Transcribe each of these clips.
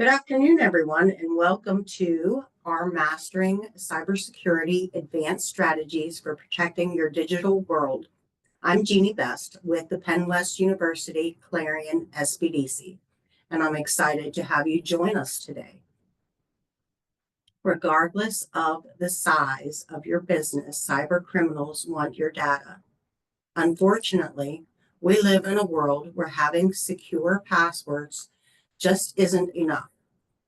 Good afternoon, everyone, and welcome to our Mastering Cybersecurity Advanced Strategies for Protecting Your Digital World. I'm Jeannie Best with the Penn West University Clarion SBDC, and I'm excited to have you join us today. Regardless of the size of your business, cyber criminals want your data. Unfortunately, we live in a world where having secure passwords just isn't enough.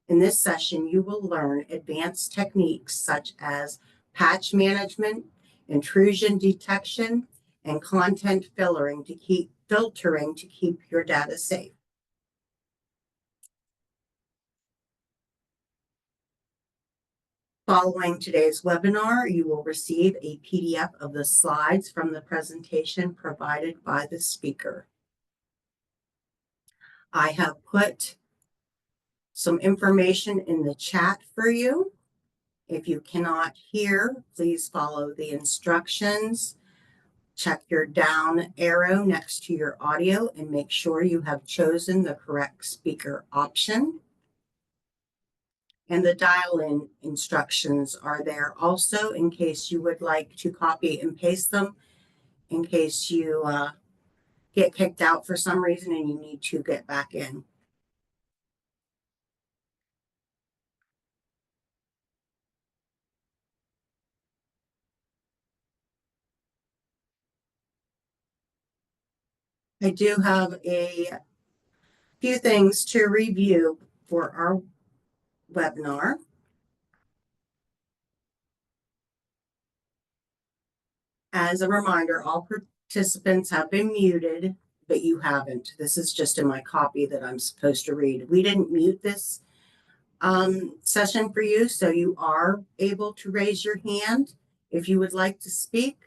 In this session, you will learn advanced techniques such as patch management, intrusion detection, and content filtering to keep your data safe. Following today's webinar, you will receive a PDF of the slides from the presentation provided by the speaker. I have put some information in the chat for you. If you cannot hear, please follow the instructions. Check your down arrow next to your audio and make sure you have chosen the correct speaker option. And the dial-in instructions are there also in case you would like to copy and paste them in case you get kicked out for some reason and you need to get back in. I do have a few things to review for our webinar. As a reminder, all participants have been muted, but you haven't. This is just in my copy that I'm supposed to read. We didn't mute this session for you, so you are able to raise your hand if you would like to speak.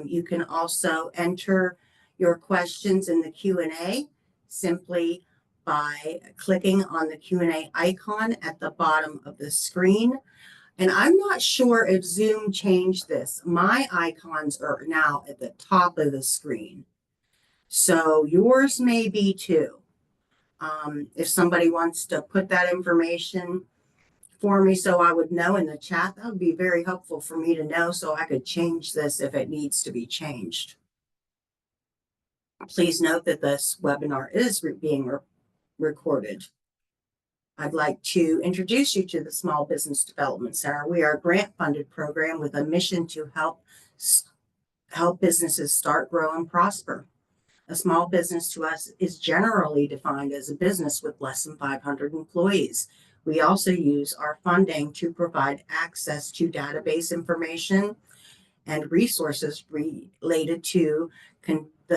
You can also enter your questions in the Q&A simply by clicking on the Q&A icon at the bottom of the screen. And I'm not sure if Zoom changed this. My icons are now at the top of the screen. So yours may be too. If somebody wants to put that information for me so I would know in the chat, that would be very helpful for me to know so I could change this if it needs to be changed. Please note that this webinar is being recorded. I'd like to introduce you to the Small Business Development Center. We are a grant-funded program with a mission to help businesses start, grow, and prosper. A small business to us is generally defined as a business with less than 500 employees. We also use our funding to provide access to database information and resources related to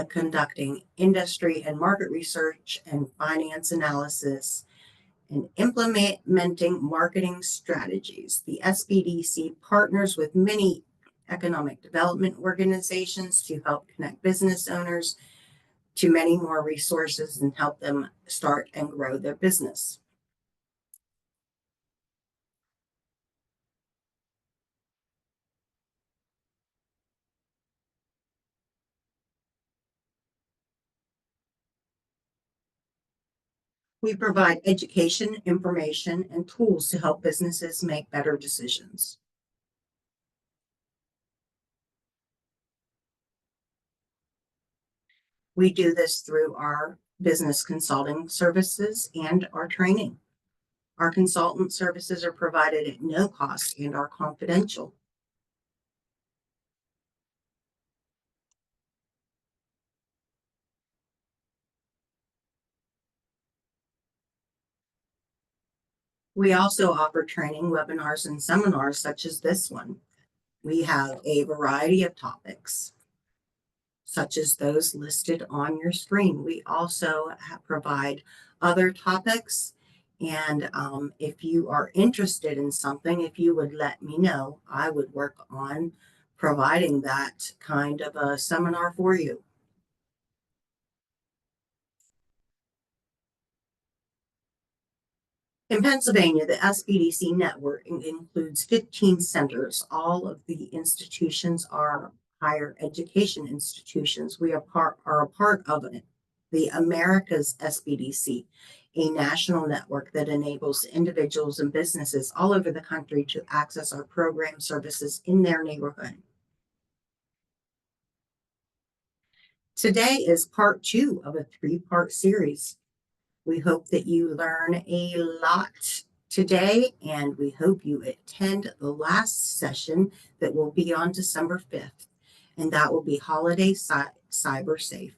conducting industry and market research and finance analysis and implementing marketing strategies. The SBDC partners with many economic development organizations to help connect business owners to many more resources and help them start and grow their business. We provide education, information, and tools to help businesses make better decisions. We do this through our business consulting services and our training. Our consultant services are provided at no cost and are confidential. We also offer training, webinars, and seminars such as this one. We have a variety of topics, such as those listed on your screen. We also provide other topics. And if you are interested in something, if you would let me know, I would work on providing that kind of a seminar for you. In Pennsylvania, the SBDC network includes 15 centers. All of the institutions are higher education institutions. We are a part of it. the Americas SBDC, a national network that enables individuals and businesses all over the country to access our program services in their neighborhood. Today is part 2 of a 3-part series. We hope that you learn a lot today, and we hope you attend the last session that will be on December 5th, and that will be Holiday Cyber Safe.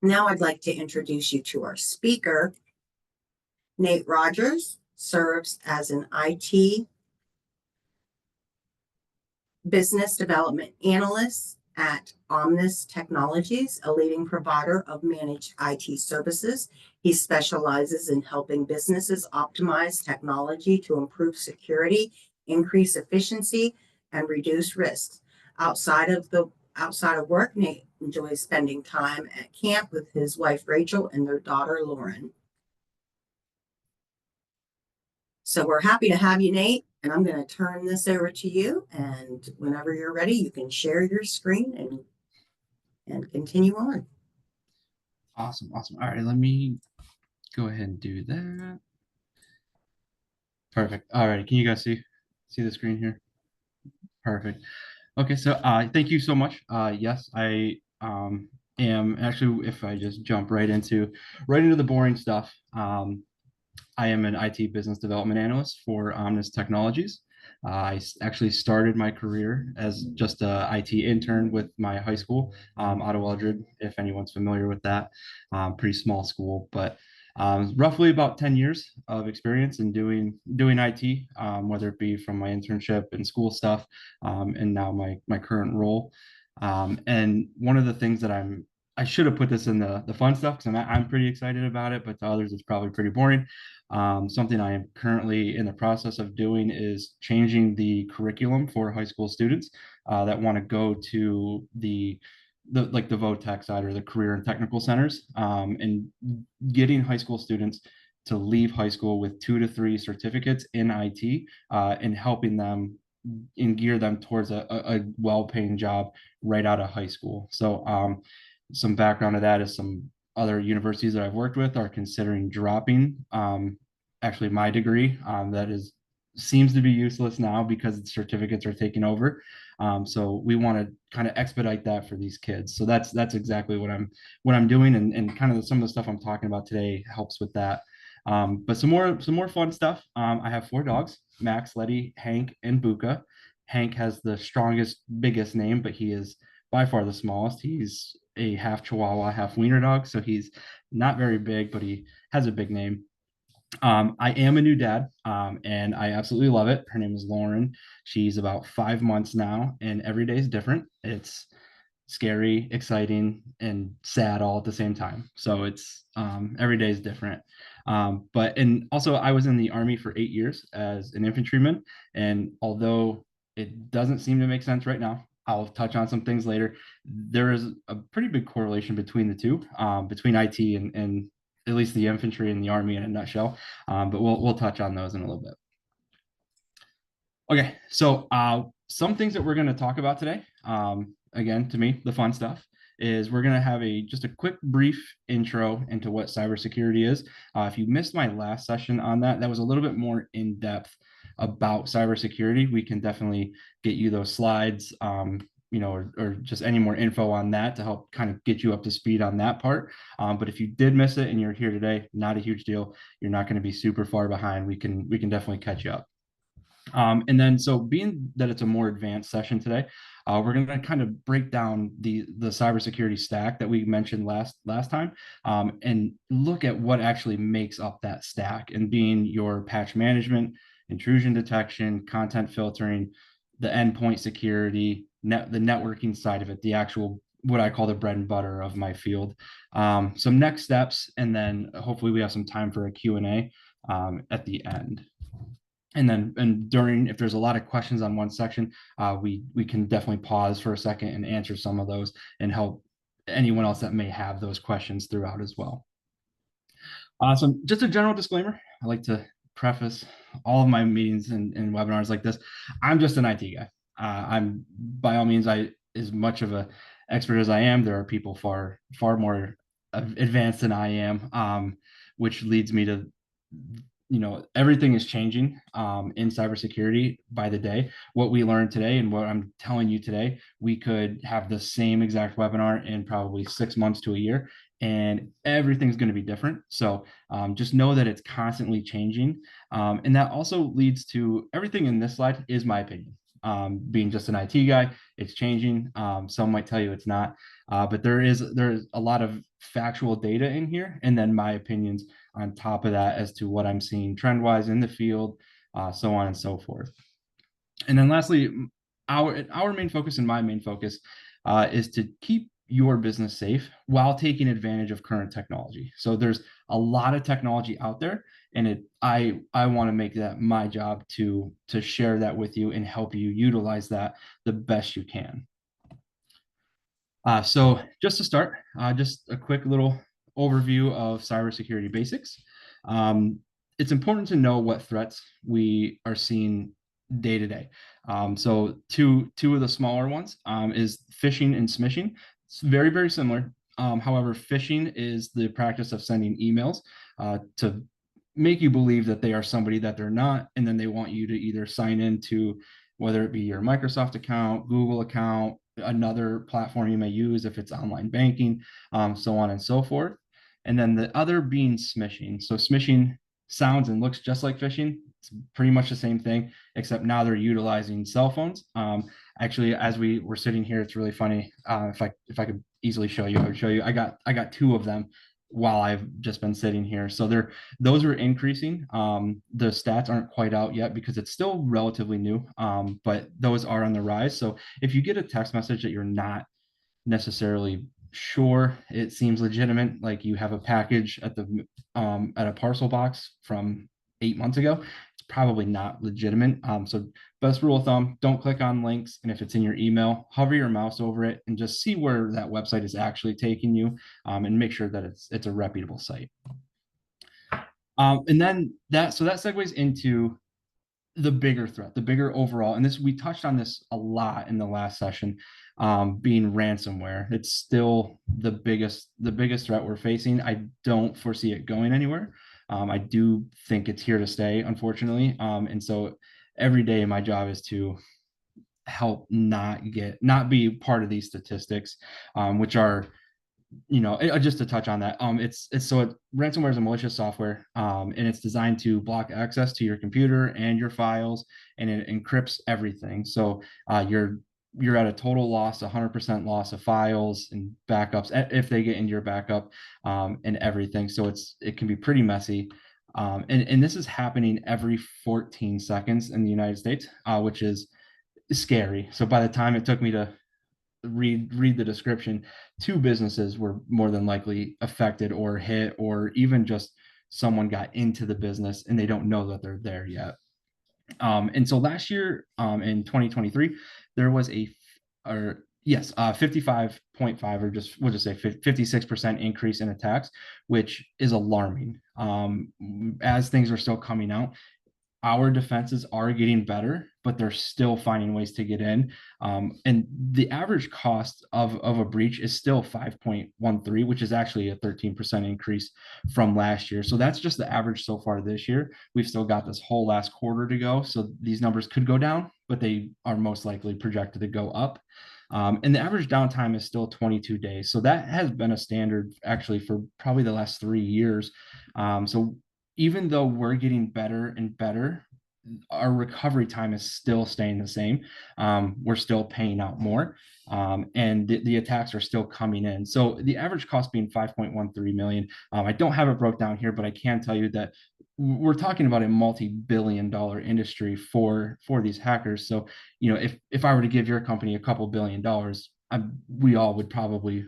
Now I'd like to introduce you to our speaker. Nate Rogers serves as an IT business development analyst at Omnis Technologies, a leading provider of managed IT services. He specializes in helping businesses optimize technology to improve security, increase efficiency, and reduce risks. Outside of work, Nate enjoys spending time at camp with his wife Rachel and their daughter Lauren. So we're happy to have you, Nate, and I'm going to turn this over to you. And whenever you're ready, you can share your screen and continue on. Awesome. All right, let me go ahead and do that. Perfect. All right, can you guys see the screen here? Perfect. Okay, so thank you so much. Yes, I am actually, if I just jump right into the boring stuff, I am an IT business development analyst for Omnis Technologies. I actually started my career as just a IT intern with my high school, Ottawa Eldred, if anyone's familiar with that. Pretty small school, but roughly about 10 years of experience in doing IT, whether it be from my internship and school stuff, and now my current role. And one of the things that I should have put this in the fun stuff because I'm pretty excited about it, but to others it's probably pretty boring. Something I am currently in the process of doing is changing the curriculum for high school students that want to go to the VOTEC side or the career and technical centers, and getting high school students to leave high school with 2 to 3 certificates in IT, and helping them and gear them towards a well-paying job right out of high school. So some background of that is some other universities that I've worked with are considering dropping actually my degree that seems to be useless now because the certificates are taking over. So we want to kind of expedite that for these kids. So that's exactly what I'm doing, and kind of some of the stuff I'm talking about today helps with that. But some more fun stuff. I have 4 dogs: Max, Letty, Hank, and Buka. Hank has the strongest, biggest name, but he is by far the smallest. He's a half Chihuahua, half Wiener dog, so he's not very big, but he has a big name. I am a new dad, and I absolutely love it. Her name is Lauren. She's about 5 months now, and every day is different. It's scary, exciting, and sad all at the same time. So it's every day is different. And also I was in the Army for 8 years as an infantryman, and although it doesn't seem to make sense right now, I'll touch on some things later. There is a pretty big correlation between the two, between IT and at least the infantry and the Army in a nutshell. But we'll touch on those in a little bit. Okay, so some things that we're going to talk about today, again, to me, the fun stuff, is we're going to have just a quick brief intro into what cybersecurity is. If you missed my last session on that was a little bit more in depth about cybersecurity. We can definitely get you those slides, or just any more info on that to help kind of get you up to speed on that part. But if you did miss it and you're here today, not a huge deal. You're not going to be super far behind. We can definitely catch you up. And then, so being that it's a more advanced session today, we're going to kind of break down the cybersecurity stack that we mentioned last time, and look at what actually makes up that stack, and being your patch management, intrusion detection, content filtering, the endpoint security, the networking side of it, the actual what I call the bread and butter of my field. Some next steps, and then hopefully we have some time for a Q&A at the end. And during, if there's a lot of questions on one section, we can definitely pause for a second and answer some of those and help anyone else that may have those questions throughout as well. So just a general disclaimer, I like to preface all of my meetings and webinars like this. I'm just an IT guy. I'm by all means, as much of a expert as I am, there are people far more advanced than I am, which leads me to, everything is changing in cybersecurity by the day. What we learned today and what I'm telling you today, we could have the same exact webinar in probably 6 months to a year, and everything's going to be different. So just know that it's constantly changing. And that also leads to everything in this slide is my opinion. Being just an IT guy, it's changing. Some might tell you it's not, but there's a lot of factual data in here, and then my opinions on top of that as to what I'm seeing trend wise in the field, so on and so forth. And then lastly, our main focus and my main focus is to keep your business safe while taking advantage of current technology. So there's a lot of technology out there, and I want to make that my job to share that with you and help you utilize that the best you can. So just to start, just a quick little overview of cybersecurity basics. It's important to know what threats we are seeing day to day. So two of the smaller ones is phishing and smishing. It's very, very similar. However, phishing is the practice of sending emails to make you believe that they are somebody that they're not, and then they want you to either sign into, whether it be your Microsoft account, Google account, another platform you may use if it's online banking, so on and so forth. And then the other being smishing. So smishing sounds and looks just like phishing. It's pretty much the same thing, except now they're utilizing cell phones. Actually, as we were sitting here, it's really funny. If I could easily show you, I would show you. I got two of them while I've just been sitting here. So those are increasing. The stats aren't quite out yet because it's still relatively new, but those are on the rise. So if you get a text message that you're not necessarily sure it seems legitimate, like you have a package at a parcel box from 8 months ago, it's probably not legitimate. So best rule of thumb, don't click on links, and if it's in your email, hover your mouse over it and just see where that website is actually taking you, and make sure that it's a reputable site. And then that segues into the bigger threat, the bigger overall, and we touched on this a lot in the last session, being ransomware. It's still the biggest threat we're facing. I don't foresee it going anywhere. I do think it's here to stay, unfortunately. And so every day my job is to help not be part of these statistics, which are, just to touch on that, ransomware is a malicious software, and it's designed to block access to your computer and your files, and it encrypts everything. So you're at a total loss, 100% loss of files and backups if they get into your backup, and everything. So it can be pretty messy. And this is happening every 14 seconds in the United States, which is scary. So by the time it took me to read the description, two businesses were more than likely affected or hit, or even just someone got into the business and they don't know that they're there yet. And so last year, in 2023, there was 55.5, or we'll just say 56% increase in attacks, which is alarming. As things are still coming out, our defenses are getting better, but they're still finding ways to get in. And the average cost of a breach is still 5.13, which is actually a 13% increase from last year. So that's just the average so far this year. We've still got this whole last quarter to go. So these numbers could go down, but they are most likely projected to go up. And the average downtime is still 22 days. So that has been a standard actually for probably the last 3 years. So even though we're getting better and better, our recovery time is still staying the same. We're still paying out more, and the attacks are still coming in. So the average cost being 5.13 million. I don't have it broke down here, but I can tell you that we're talking about a multi-billion-dollar industry for these hackers. So, if I were to give your company a couple $1 billion, we all would probably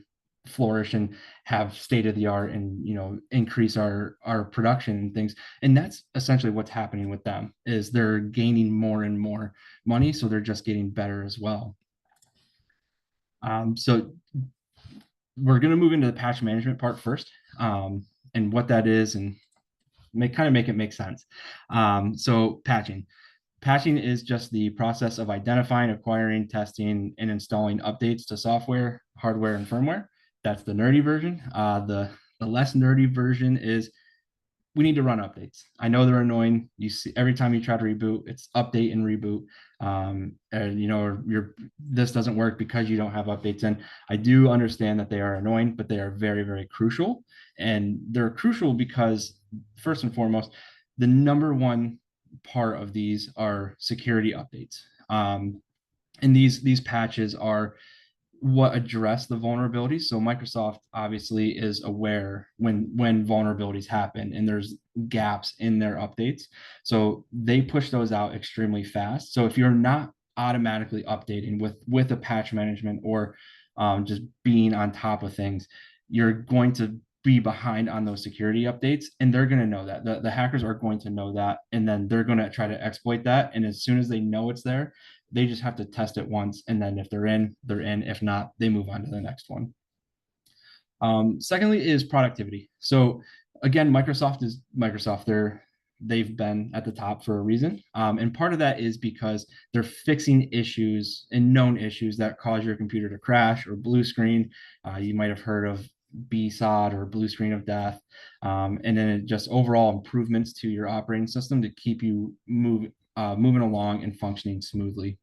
flourish and have state of the art, and increase our production and things. And that's essentially what's happening with them, is they're gaining more and more money, so they're just getting better as well. So we're going to move into the patch management part first, and what that is, and make it make sense. So patching. Patching is just the process of identifying, acquiring, testing, and installing updates to software, hardware, and firmware. That's the nerdy version. The less nerdy version is we need to run updates. I know they're annoying. You see every time you try to reboot, it's update and reboot. And this doesn't work because you don't have updates in. I do understand that they are annoying, but they are very, very crucial. And they're crucial because first and foremost, the number one part of these are security updates. And these patches are what address the vulnerabilities. So Microsoft obviously is aware when vulnerabilities happen and there's gaps in their updates. So they push those out extremely fast. So if you're not automatically updating with a patch management or just being on top of things, you're going to be behind on those security updates, and they're going to know that the hackers are going to know that, and then they're going to try to exploit that. And as soon as they know it's there, they just have to test it once, and then if they're in, they're in. If not, they move on to the next one. Secondly is productivity. So again, Microsoft is Microsoft. They've been at the top for a reason. And part of that is because they're fixing issues and known issues that cause your computer to crash or blue screen. You might have heard of BSOD or blue screen of death. And then just overall improvements to your operating system to keep you moving along and functioning smoothly.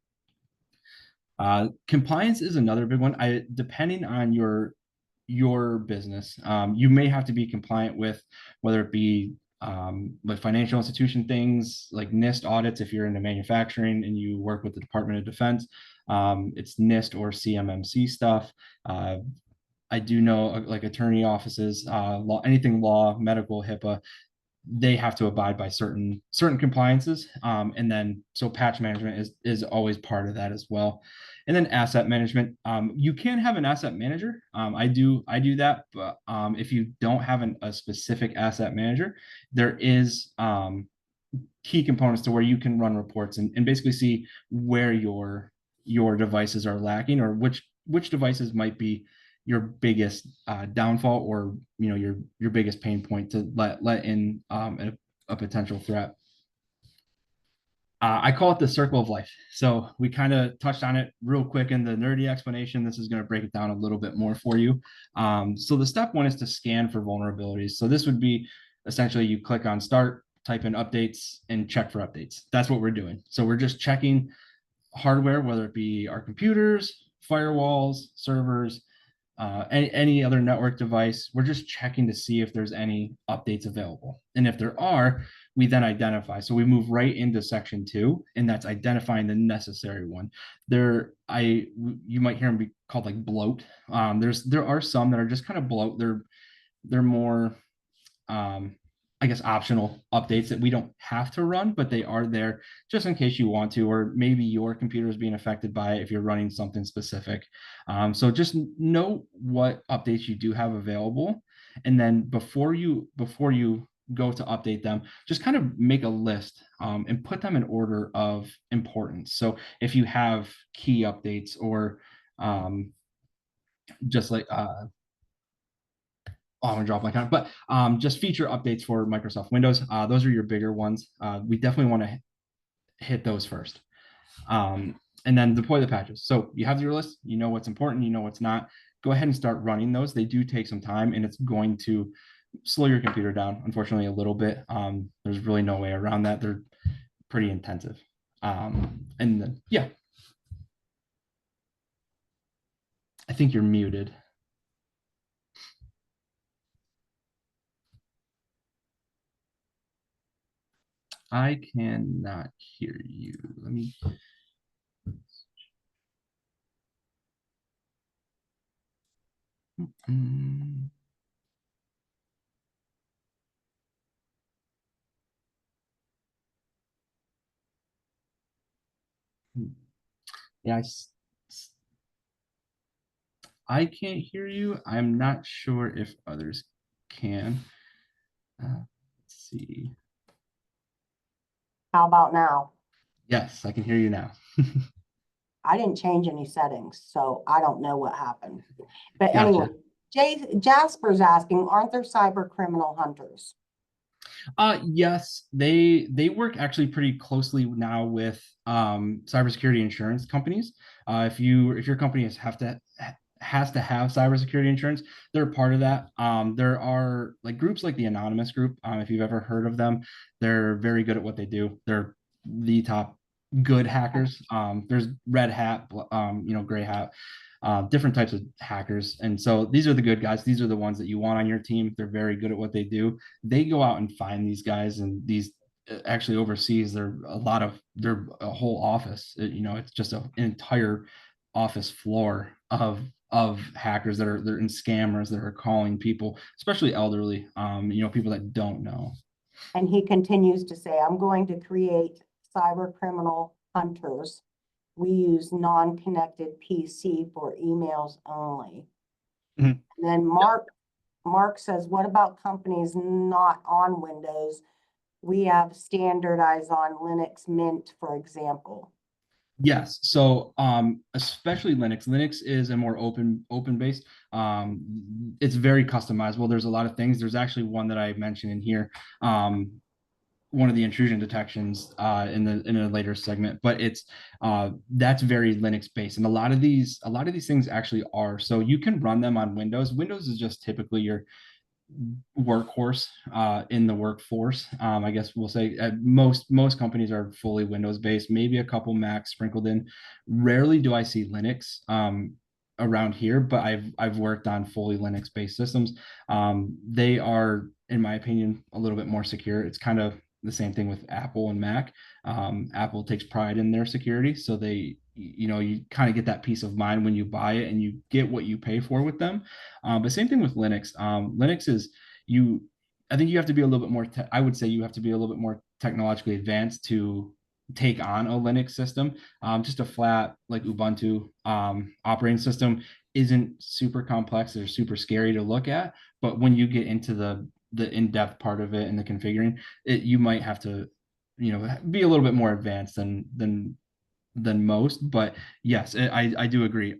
Compliance is another big one. Depending on your business, you may have to be compliant with whether it be like financial institution things like NIST audits if you're into manufacturing and you work with the Department of Defense. It's NIST or CMMC stuff. I do know like attorney offices, anything law, medical, HIPAA, they have to abide by certain compliances. And then so patch management is always part of that as well. And then asset management. You can have an asset manager. I do that, but if you don't have a specific asset manager, there is key components to where you can run reports and basically see where your devices are lacking or which devices might be your biggest downfall or your biggest pain point to let in a potential threat. I call it the circle of life. So we kind of touched on it real quick in the nerdy explanation. This is going to break it down a little bit more for you. So the step one is to scan for vulnerabilities. So this would be essentially you click on start, type in updates, and check for updates. That's what we're doing. So we're just checking hardware, whether it be our computers, firewalls, servers, any other network device. We're just checking to see if there's any updates available. And if there are, we then identify. So we move right into section 2, and that's identifying the necessary one. You might hear them be called like bloat. There are some that are just kind of bloat. They're more I guess optional updates that we don't have to run, but they are there just in case you want to, or maybe your computer is being affected by it if you're running something specific. So just know what updates you do have available. And then before you go to update them, just kind of make a list and put them in order of importance. So if you have key updates or just like I'm gonna drop my count, but just feature updates for Microsoft Windows. Those are your bigger ones. We definitely want to hit those first. And then deploy the patches. So you have your list, you know what's important, you know what's not. Go ahead and start running those. They do take some time and it's going to slow your computer down, unfortunately, a little bit. There's really no way around that. They're pretty intensive. And then, yeah. I think you're muted. I cannot hear you. Let me. Yeah, I can't hear you. I'm not sure if others can. Let's see. How about now? Yes, I can hear you now. I didn't change any settings, so I don't know what happened. But Gotcha. anyway, Jasper's asking, aren't there cyber criminal hunters? Yes, they work actually pretty closely now with cybersecurity insurance companies. If your company has to have cybersecurity insurance, they're part of that. There are like groups like the Anonymous Group. If you've ever heard of them, they're very good at what they do. They're the top good hackers. There's red hat, gray hat, different types of hackers. And so these are the good guys. These are the ones that you want on your team. They're very good at what they do. They go out and find these guys, and these actually overseas, they're a whole office. It's just an entire office floor of hackers they're in scammers that are calling people, especially elderly, people that don't know. And he continues to say, I'm going to create cyber criminal hunters. We use non-connected PC for emails only. Mhm. And then Mark says, what about companies not on Windows? We have standardized on Linux Mint, for example. Yes. So especially Linux. Linux is a more open based. It's very customizable. There's a lot of things. There's actually one that I mentioned in here. One of the intrusion detections in a later segment, but it's that's very Linux based, and a lot of these things actually are. So you can run them on Windows. Windows is just typically your workhorse in the workforce. I guess we'll say most companies are fully Windows based, maybe a couple Macs sprinkled in. Rarely do I see Linux around here, but I've worked on fully Linux based systems. They are, in my opinion, a little bit more secure. It's kind of the same thing with Apple and Mac. Apple takes pride in their security, so you kind of get that peace of mind when you buy it, and you get what you pay for with them. But same thing with Linux. Linux is you. I think you have to be a little bit more. I would say you have to be a little bit more technologically advanced to take on a Linux system. Just a flat like Ubuntu operating system isn't super complex or super scary to look at. But when you get into the in-depth part of it and the configuring, you might have to, be a little bit more advanced than most. But yes, I do agree.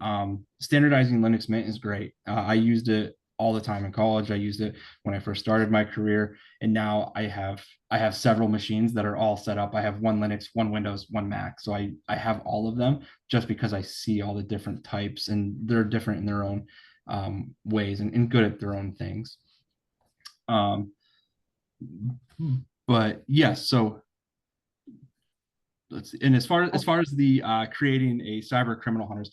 Standardizing Linux Mint is great. I used it all the time in college. I used it when I first started my career, and now I have several machines that are all set up. I have one Linux, one Windows, one Mac. So I have all of them just because I see all the different types, and they're different in their own ways, and good at their own things. Um, but yes, so let's see. And as far as the creating a cyber criminal hunters,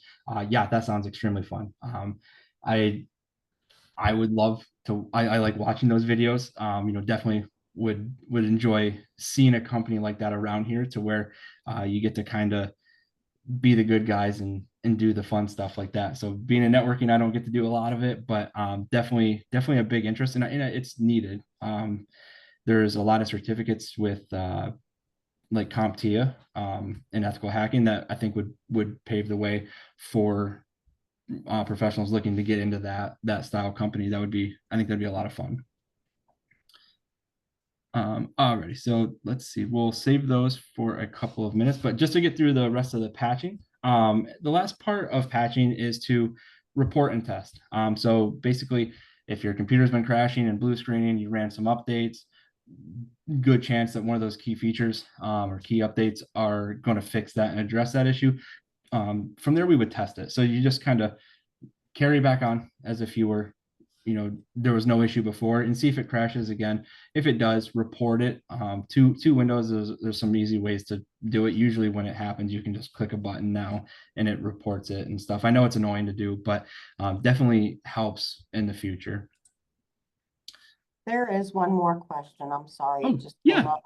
yeah, that sounds extremely fun. I I would love to. I like watching those videos. Definitely would enjoy seeing a company like that around here, to where you get to kind of be the good guys and do the fun stuff like that. So being in networking, I don't get to do a lot of it, but definitely a big interest, and it's needed. There's a lot of certificates with like CompTIA in ethical hacking that I think would pave the way for professionals looking to get into that style company. I think that'd be a lot of fun. Alrighty, so let's see. We'll save those for a couple of minutes, but just to get through the rest of the patching, the last part of patching is to report and test. So basically, if your computer's been crashing and blue screening, you ran some updates, good chance that one of those key features or key updates are going to fix that and address that issue. From there, we would test it. So you just kind of carry back on as if there was no issue before, and see if it crashes again. If it does, report it to Windows. There's some easy ways to do it. Usually when it happens, you can just click a button now and it reports it and stuff. I know it's annoying to do, but definitely helps in the future. There is one more question. I'm sorry, it Oh, just came yeah. up.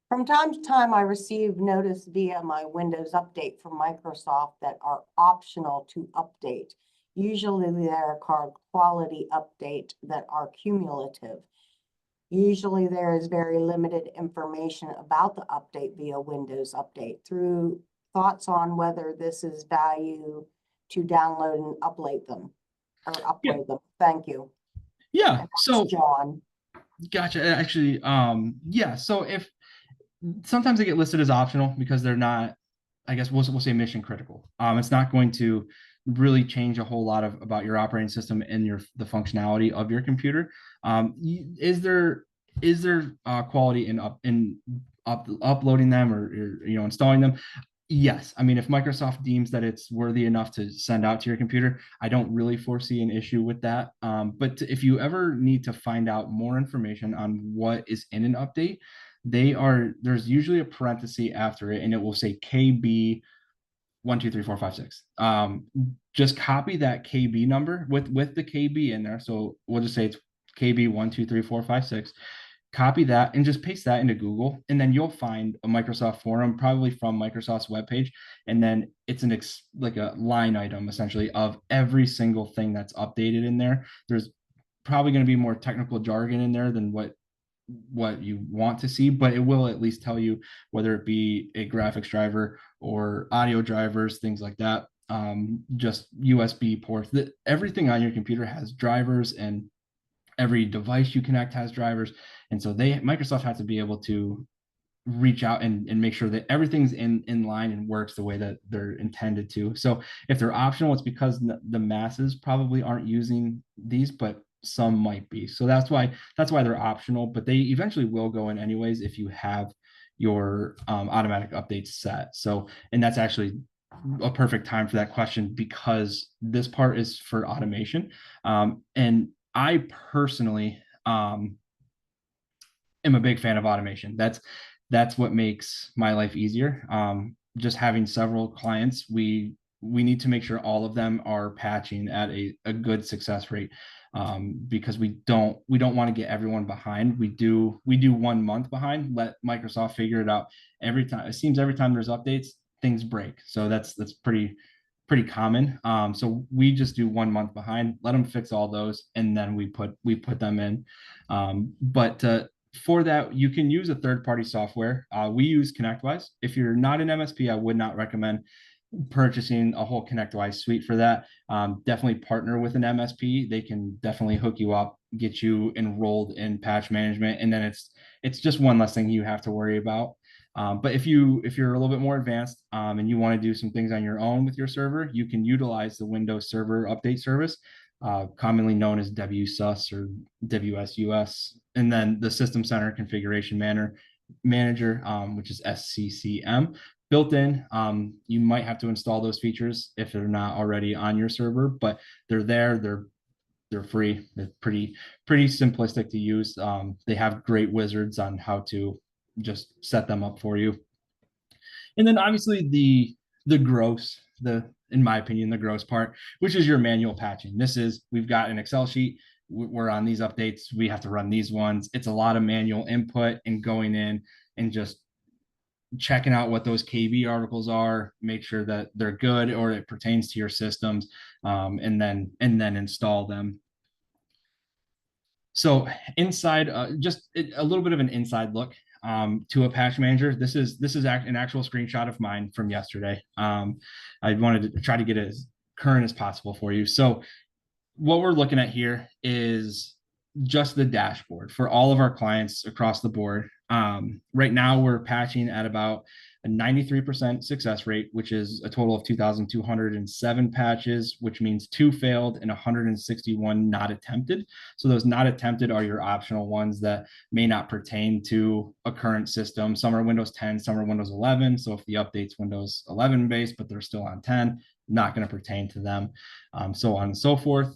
From time to time, I receive notice via my Windows update from Microsoft that are optional to update. Usually they are called quality update that are cumulative. Usually there is very limited information about the update via Windows update. Through thoughts on whether this is value to download and upload them or Yeah. upload them. Thank you. Yeah. And So that's John. gotcha. Actually, yeah. So if sometimes they get listed as optional because they're not, I guess we'll say mission critical. It's not going to really change a whole lot about your operating system and the functionality of your computer. Is there is there quality in uploading them or installing them? Yes. I mean, if Microsoft deems that it's worthy enough to send out to your computer, I don't really foresee an issue with that. But if you ever need to find out more information on what is in an update, there's usually a parenthesis after it, and it will say KB 1, 2, 3, 4, 5, 6. Just copy that KB number with the KB in there. So we'll just say it's KB 1, 2, 3, 4, 5, 6. Copy that and just paste that into Google, and then you'll find a Microsoft forum, probably from Microsoft's webpage, and then it's like a line item essentially of every single thing that's updated in there. There's probably going to be more technical jargon in there than what you want to see, but it will at least tell you whether it be a graphics driver or audio drivers, things like that. Just USB ports. Everything on your computer has drivers, and every device you connect has drivers. And so Microsoft has to be able to reach out and make sure that everything's in line and works the way that they're intended to. So if they're optional, it's because the masses probably aren't using these, but some might be. So that's why they're optional, but they eventually will go in anyways if you have your automatic updates set. So, and that's actually a perfect time for that question, because this part is for automation. And I personally am a big fan of automation. That's what makes my life easier. Just having several clients, we need to make sure all of them are patching at a good success rate, because we don't want to get everyone behind. We do 1 month behind. Let Microsoft figure it out. Every time, it seems every time there's updates, things break. So that's pretty common. So we just do 1 month behind, let them fix all those, and then we put them in. But for that, you can use a third-party software. We use ConnectWise. If you're not an MSP, I would not recommend purchasing a whole ConnectWise suite for that. Definitely partner with an MSP. They can definitely hook you up, get you enrolled in patch management, and then it's just one less thing you have to worry about. But if you're a little bit more advanced, and you want to do some things on your own with your server, you can utilize the Windows Server Update Service, commonly known as WSUS or WSUS, and then the System Center Configuration Manager, which is SCCM. Built in, you might have to install those features if they're not already on your server, but they're there. They're free. They're pretty simplistic to use. They have great wizards on how to just set them up for you. And then obviously the gross, in my opinion, the gross part, which is your manual patching. We've got an Excel sheet. We're on these updates. We have to run these ones. It's a lot of manual input and going in and just checking out what those KB articles are, make sure that they're good or it pertains to your systems, and then install them. So inside, just a little bit of an inside look to a patch manager. This is an actual screenshot of mine from yesterday. I wanted to try to get it as current as possible for you. So what we're looking at here is just the dashboard for all of our clients across the board. Right now we're patching at about a 93% success rate, which is a total of 2,207 patches, which means 2 failed and 161 not attempted. So those not attempted are your optional ones that may not pertain to a current system. Some are Windows 10, some are Windows 11. So if the update's Windows 11 based, but they're still on 10, not going to pertain to them, so on and so forth.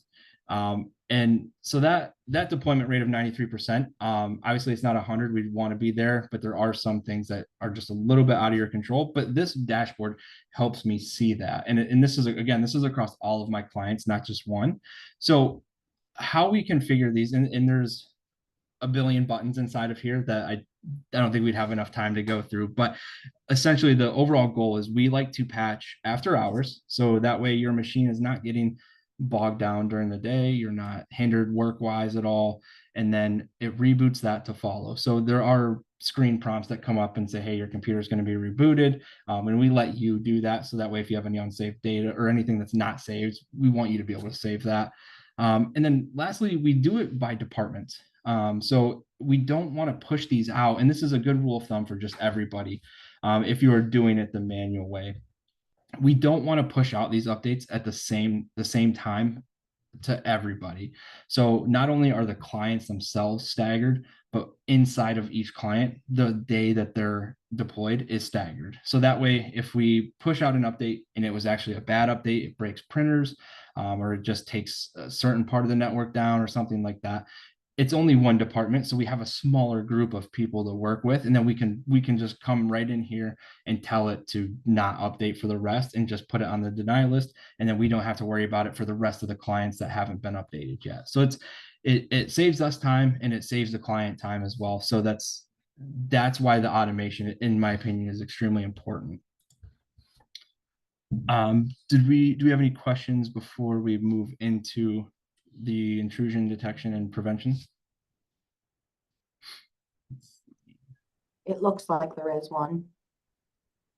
And so that deployment rate of 93%, obviously it's not 100, we'd want to be there, but there are some things that are just a little bit out of your control. But this dashboard helps me see that. And this is, again, this is across all of my clients, not just one. So how we configure these, and there's a billion buttons inside of here that I don't think we'd have enough time to go through. But essentially the overall goal is we like to patch after hours. So that way your machine is not getting bogged down during the day, you're not hindered work-wise at all, and then it reboots that to follow. So there are screen prompts that come up and say, hey, your computer is going to be rebooted, and we let you do that. So that way, if you have any unsaved data or anything that's not saved, we want you to be able to save that. And then lastly, we do it by department. So we don't want to push these out, and this is a good rule of thumb for just everybody. If you are doing it the manual way, we don't want to push out these updates at the same time to everybody. So not only are the clients themselves staggered, but inside of each client, the day that they're deployed is staggered. So that way, if we push out an update and it was actually a bad update, it breaks printers, or it just takes a certain part of the network down or something like that, it's only one department, so we have a smaller group of people to work with, and then we can just come right in here and tell it to not update for the rest and just put it on the deny list, and then we don't have to worry about it for the rest of the clients that haven't been updated yet. So it saves us time and it saves the client time as well. So that's why the automation, in my opinion, is extremely important. Do we have any questions before we move into the intrusion detection and prevention? It looks like there is one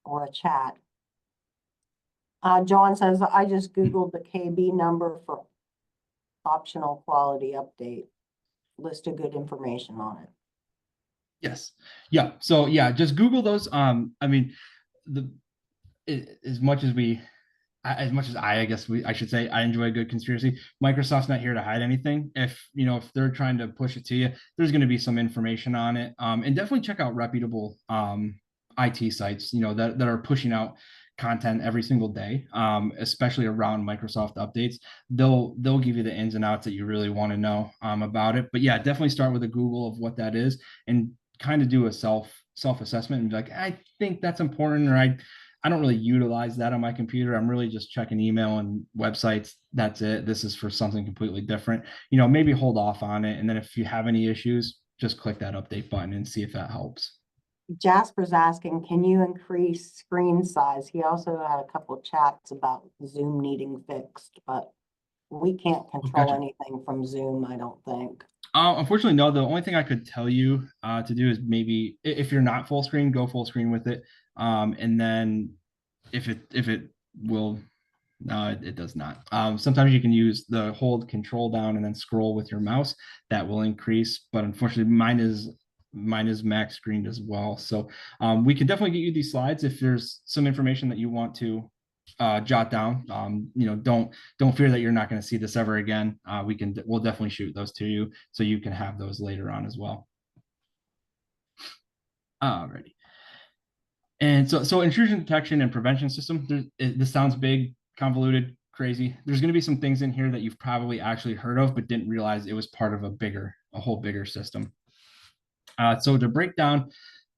or a chat. John says, I just Googled the KB number for optional quality update. List of good information on it. Yes. Yeah. So yeah, just Google those. I mean, as much as I guess I should say, I enjoy a good conspiracy. Microsoft's not here to hide anything. If they're trying to push it to you, there's going to be some information on it. And definitely check out reputable IT sites, that are pushing out content every single day, especially around Microsoft updates. They'll give you the ins and outs that you really want to know about it. But yeah, definitely start with a Google of what that is and kind of do a self-assessment and be like, I think that's important, or I don't really utilize that on my computer. I'm really just checking email and websites. That's it. This is for something completely different. Maybe hold off on it. And then if you have any issues, just click that update button and see if that helps. Jasper's asking, can you increase screen size? He also had a couple of chats about Zoom needing fixed, but we can't control Gotcha. anything from Zoom, I don't think. Unfortunately, no. The only thing I could tell you to do is maybe if you're not full screen, go full screen with it. And then if it will, no, it does not. Sometimes you can use the hold control down and then scroll with your mouse. That will increase, but unfortunately, mine is max screened as well. So we can definitely get you these slides if there's some information that you want to jot down. Don't fear that you're not going to see this ever again. We'll definitely shoot those to you so you can have those later on as well. Alrighty. And so intrusion detection and prevention system, this sounds big, convoluted, crazy. There's going to be some things in here that you've probably actually heard of, but didn't realize it was part of a whole bigger system. So to break down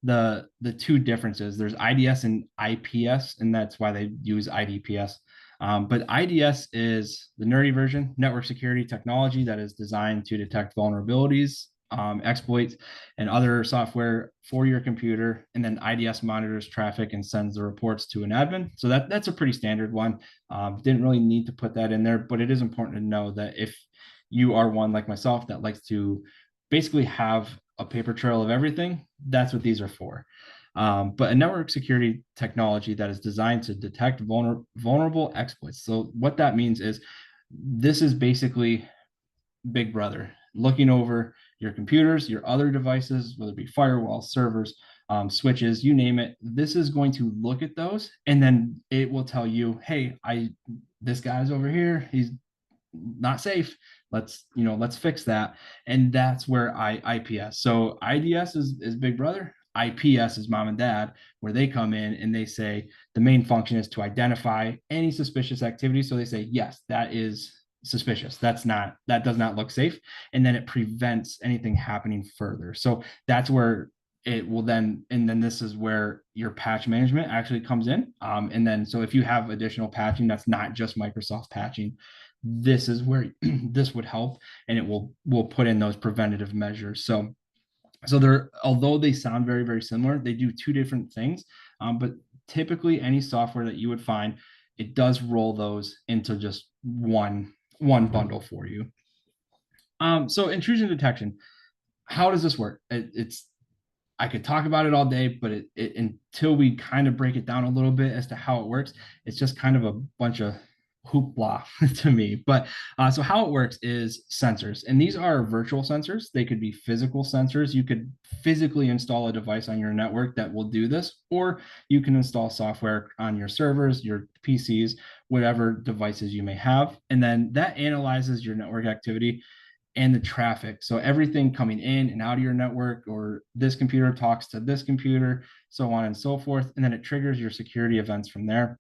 the two differences, there's IDS and IPS, and that's why they use IDPS. But IDS is the nerdy version, network security technology that is designed to detect vulnerabilities, exploits, and other software for your computer. And then IDS monitors traffic and sends the reports to an admin. So that's a pretty standard one. Didn't really need to put that in there, but it is important to know that if you are one like myself that likes to basically have a paper trail of everything, that's what these are for. But a network security technology that is designed to detect vulnerable exploits. So what that means is this is basically Big Brother looking over your computers, your other devices, whether it be firewalls, servers, switches, you name it. This is going to look at those, and then it will tell you, hey, this guy's over here. He's not safe. Let's fix that. And that's where IPS. So IDS is Big Brother. IPS is mom and dad, where they come in and they say the main function is to identify any suspicious activity. So they say, yes, that is suspicious. That does not look safe. And then it prevents anything happening further. So that's where it will then, and then this is where your patch management actually comes in. And then, so if you have additional patching, that's not just Microsoft patching, this is where this would help, and it will put in those preventative measures. So they're, although they sound very, very similar, they do two different things. But typically any software that you would find, it does roll those into just one bundle for you. So intrusion detection, how does this work? I could talk about it all day, but until we kind of break it down a little bit as to how it works, it's just kind of a bunch of hoopla to me. But so how it works is sensors, and these are virtual sensors. They could be physical sensors. You could physically install a device on your network that will do this, or you can install software on your servers, your PCs, whatever devices you may have. And then that analyzes your network activity and the traffic. So everything coming in and out of your network, or this computer talks to this computer, so on and so forth. And then it triggers your security events from there.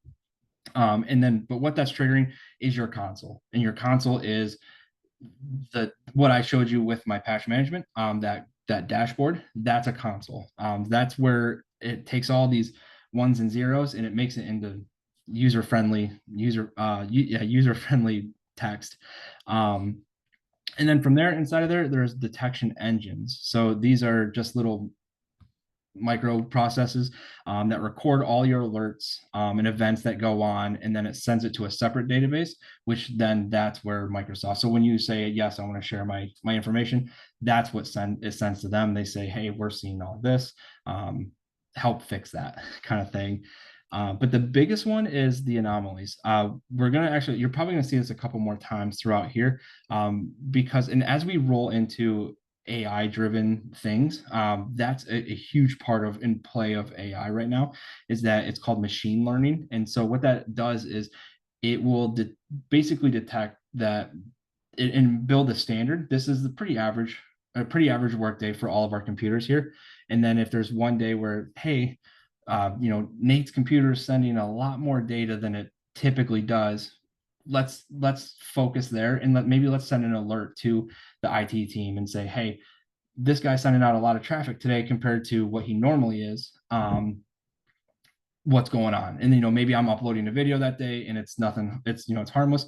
And then, but what that's triggering is your console, and your console is the what I showed you with my patch management. That dashboard, that's a console. That's where it takes all these ones and zeros and it makes it into user friendly text. And then from there, inside of there's detection engines. So these are just little microprocesses that record all your alerts and events that go on, and then it sends it to a separate database, which then that's where Microsoft. So when you say, yes, I want to share my information, that's what it sends to them. They say, hey, we're seeing all this. Help fix that kind of thing. But the biggest one is the anomalies. You're probably going to see this a couple more times throughout here because, and as we roll into AI driven things, that's a huge part of in play of AI right now, is that it's called machine learning. And so what that does is it will basically detect that and build a standard. This is a pretty average work day for all of our computers here. And then if there's one day where, hey, Nate's computer is sending a lot more data than it typically does, let's focus there, and let's send an alert to the IT team and say, hey, this guy's sending out a lot of traffic today compared to what he normally is. What's going on? And maybe I'm uploading a video that day and it's nothing, it's harmless,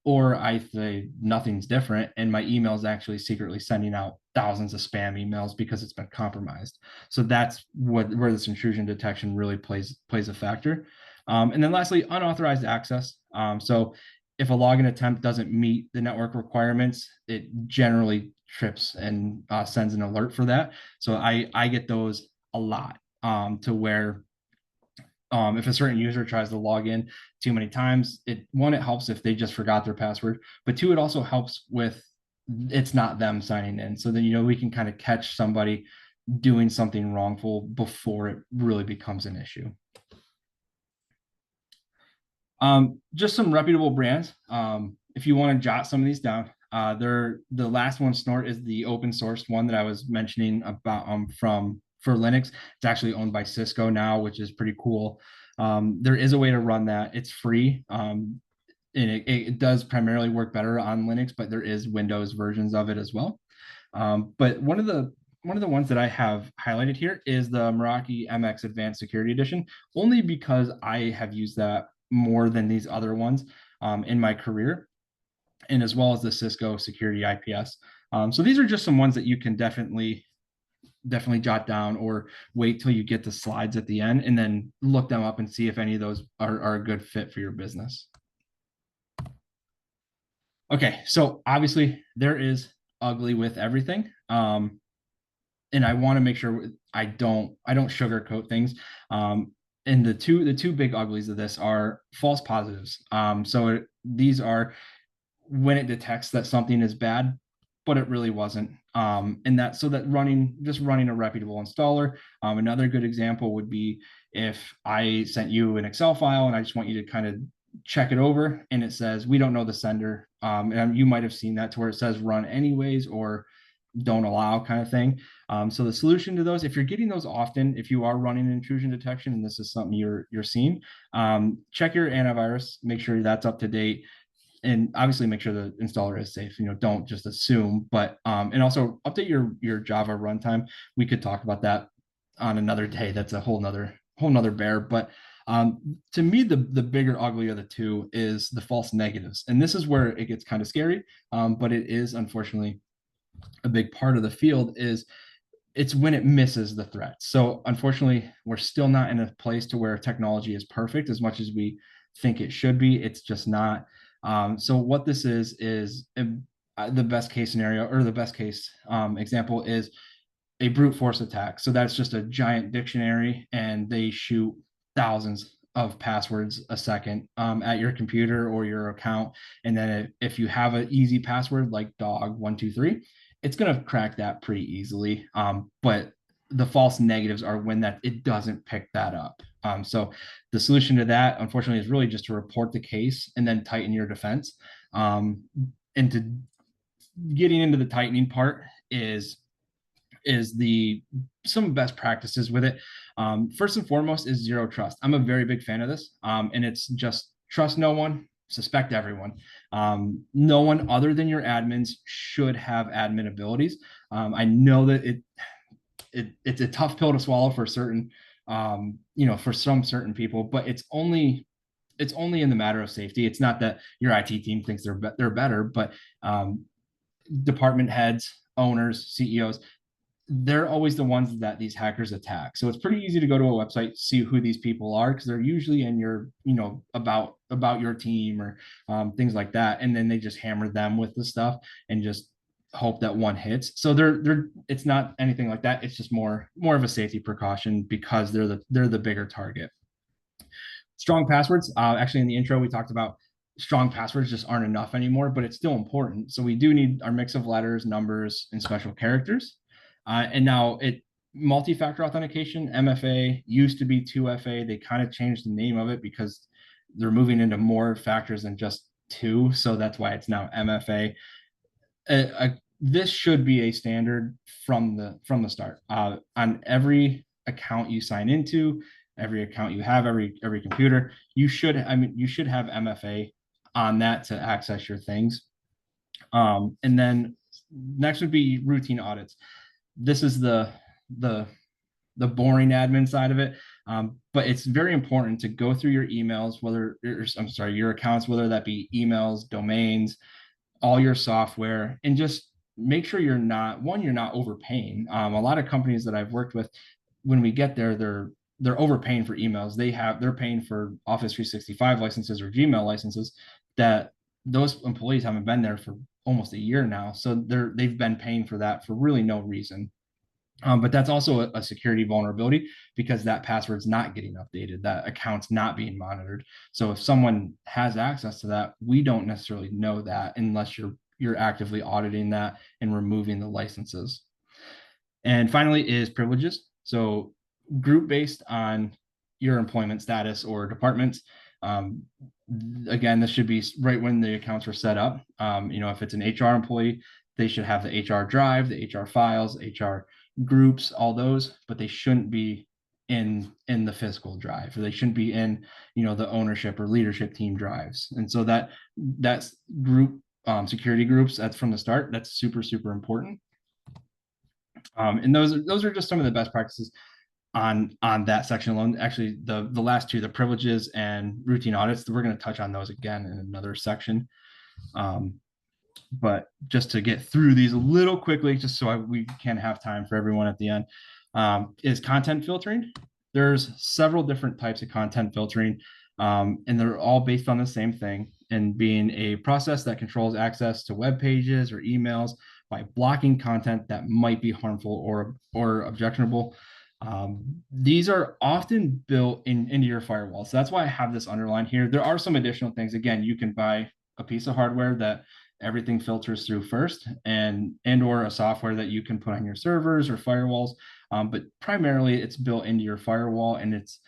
or I say nothing's different and my email is actually secretly sending out thousands of spam emails because it's been compromised. So that's where this intrusion detection really plays a factor. And then lastly, unauthorized access. So if a login attempt doesn't meet the network requirements, it generally trips and sends an alert for that. So I get those a lot, to where if a certain user tries to log in too many times, it helps if they just forgot their password, but two, it also helps with it's not them signing in. So then, we can kind of catch somebody doing something wrongful before it really becomes an issue. Just some reputable brands. If you want to jot some of these down, the last one, Snort, is the open source one that I was mentioning about for Linux. It's actually owned by Cisco now, which is pretty cool. There is a way to run that. It's free. And it does primarily work better on Linux, but there is Windows versions of it as well. But one of the ones that I have highlighted here is the Meraki MX Advanced Security Edition, only because I have used that more than these other ones in my career, and as well as the Cisco Security IPS. So these are just some ones that you can definitely jot down, or wait till you get the slides at the end and then look them up and see if any of those are a good fit for your business. Okay, so obviously there is ugly with everything. And I want to make sure I don't sugarcoat things. And the two big uglies of this are false positives. So these are when it detects that something is bad, but it really wasn't. And just running a reputable installer. Another good example would be if I sent you an Excel file and I just want you to kind of check it over and it says, we don't know the sender. And you might have seen that to where it says run anyways, or don't allow kind of thing. So the solution to those, if you're getting those often, if you are running intrusion detection and this is something you're seeing, check your antivirus, make sure that's up to date, and obviously make sure the installer is safe. Don't just assume, but and also update your Java runtime. We could talk about that on another day. That's a whole nother bear. But to me, the bigger ugly of the two is the false negatives, and this is where it gets kind of scary. But it is unfortunately a big part of the field. It's when it misses the threat. So unfortunately, we're still not in a place to where technology is perfect as much as we think it should be. It's just not. So what this is the best case scenario, or the best case example, is a brute force attack. So that's just a giant dictionary and they shoot thousands of passwords a second at your computer or your account. And then if you have an easy password like dog123, it's going to crack that pretty easily. But the false negatives are when that it doesn't pick that up. So the solution to that, unfortunately, is really just to report the case and then tighten your defense. And to getting into the tightening part is the some best practices with it. First and foremost is zero trust. I'm a very big fan of this, and it's just trust no one, suspect everyone. No one other than your admins should have admin abilities. I know that it's a tough pill to swallow for certain, for some certain people, but it's only in the matter of safety. It's not that your IT team thinks they're better, but department heads, owners, CEOs, they're always the ones that these hackers attack. So it's pretty easy to go to a website, see who these people are, because they're usually in your, about your team or things like that. And then they just hammer them with the stuff and just hope that one hits. So it's not anything like that. It's just more of a safety precaution because they're the bigger target. Strong passwords. Actually, in the intro, we talked about strong passwords just aren't enough anymore, but it's still important. So we do need our mix of letters, numbers, and special characters. And now multi-factor authentication, MFA, used to be 2FA. They kind of changed the name of it because they're moving into more factors than just two. So that's why it's now MFA. This should be a standard from the start. On every account you sign into, every account you have, every computer, you should have MFA on that to access your things. And then next would be routine audits. This is the boring admin side of it. But it's very important to go through your emails, your accounts, whether that be emails, domains, all your software, and just make sure you're not overpaying. A lot of companies that I've worked with, when we get there, they're overpaying for emails. They're paying for Office 365 licenses or Gmail licenses that those employees haven't been there for almost a year now. So they've been paying for that for really no reason. But that's also a security vulnerability because that password's not getting updated, that account's not being monitored. So if someone has access to that, we don't necessarily know that unless you're actively auditing that and removing the licenses. And finally is privileges. So group based on your employment status or departments. Again, this should be right when the accounts were set up. If it's an HR employee, they should have the HR drive, the HR files, HR groups, all those, but they shouldn't be in the physical drive, or they shouldn't be in the ownership or leadership team drives. And so that's group security groups, that's from the start, that's super important. And those are just some of the best practices on that section alone. Actually, the last two, the privileges and routine audits, we're going to touch on those again in another section. But just to get through these a little quickly, just so we can have time for everyone at the end, is content filtering. There's several different types of content filtering, and they're all based on the same thing, and being a process that controls access to web pages or emails by blocking content that might be harmful or objectionable. These are often built into your firewall. So that's why I have this underlined here. There are some additional things. Again, you can buy a piece of hardware that everything filters through first, and or a software that you can put on your servers or firewalls. But primarily it's built into your firewall, and it's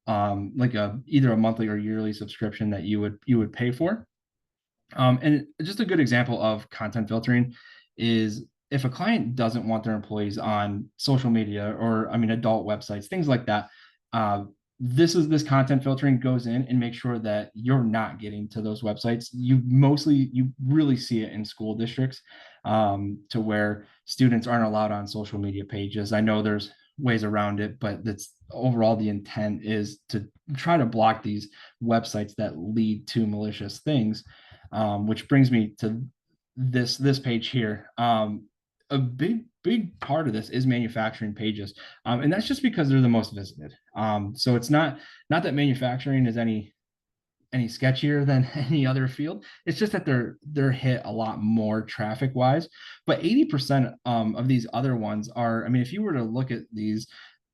like either a monthly or yearly subscription that you would pay for. And just a good example of content filtering is if a client doesn't want their employees on social media or adult websites, things like that, this content filtering goes in and makes sure that you're not getting to those websites. You really see it in school districts, to where students aren't allowed on social media pages. I know there's ways around it, but that's overall the intent is to try to block these websites that lead to malicious things. Which brings me to this page here. A big part of this is manufacturing pages, and that's just because they're the most visited. So it's not that manufacturing is any sketchier than any other field. It's just that they're hit a lot more traffic wise. But 80% of these other ones are, if you were to look at these,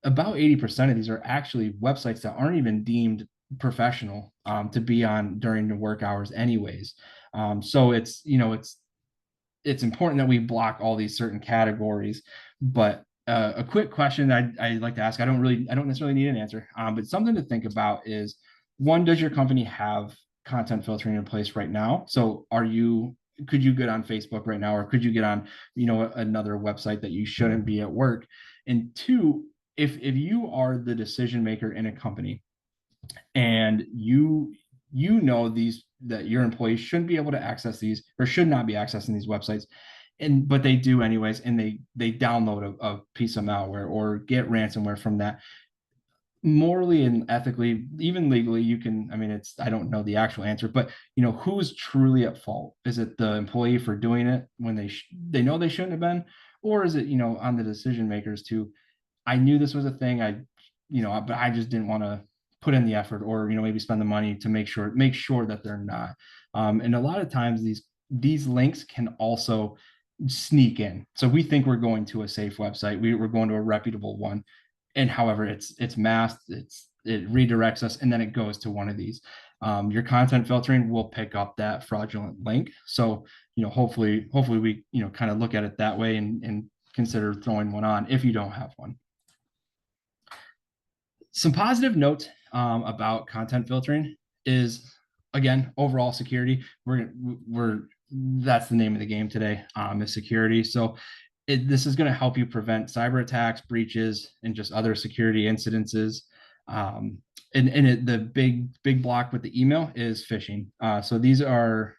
about 80% of these are actually websites that aren't even deemed professional to be on during the work hours anyways. So it's, you know, it's important that we block all these certain categories. But a quick question I'd like to ask, I don't necessarily need an answer, but something to think about is, one, does your company have content filtering in place right now? So could you get on Facebook right now, or could you get on, you know, another website that you shouldn't be at work? And two, if you are the decision maker in a company, and you know these, that your employees shouldn't be able to access these, or should not be accessing these websites, and but they do anyways, and they download a piece of malware or get ransomware from that, morally and ethically, even legally, you can, I mean, it's, I don't know the actual answer, but you know, who's truly at fault? Is it the employee for doing it when they know they shouldn't have been? Or is it, you know, on the decision makers to, I knew this was a thing, you know, but I just didn't want to put in the effort, or, you know, maybe spend the money to make sure that they're not. And a lot of times these links can also sneak in. So we think we're going to a safe website. We're going to a reputable one. And however, it's masked, it redirects us, and then it goes to one of these. Your content filtering will pick up that fraudulent link. So, you know, hopefully we, you know, kind of look at it that way, and consider throwing one on if you don't have one. Some positive notes about content filtering is, again, overall security. We're that's the name of the game today, is security. So this is going to help you prevent cyber attacks, breaches, and just other security incidences. The big block with the email is phishing. So these are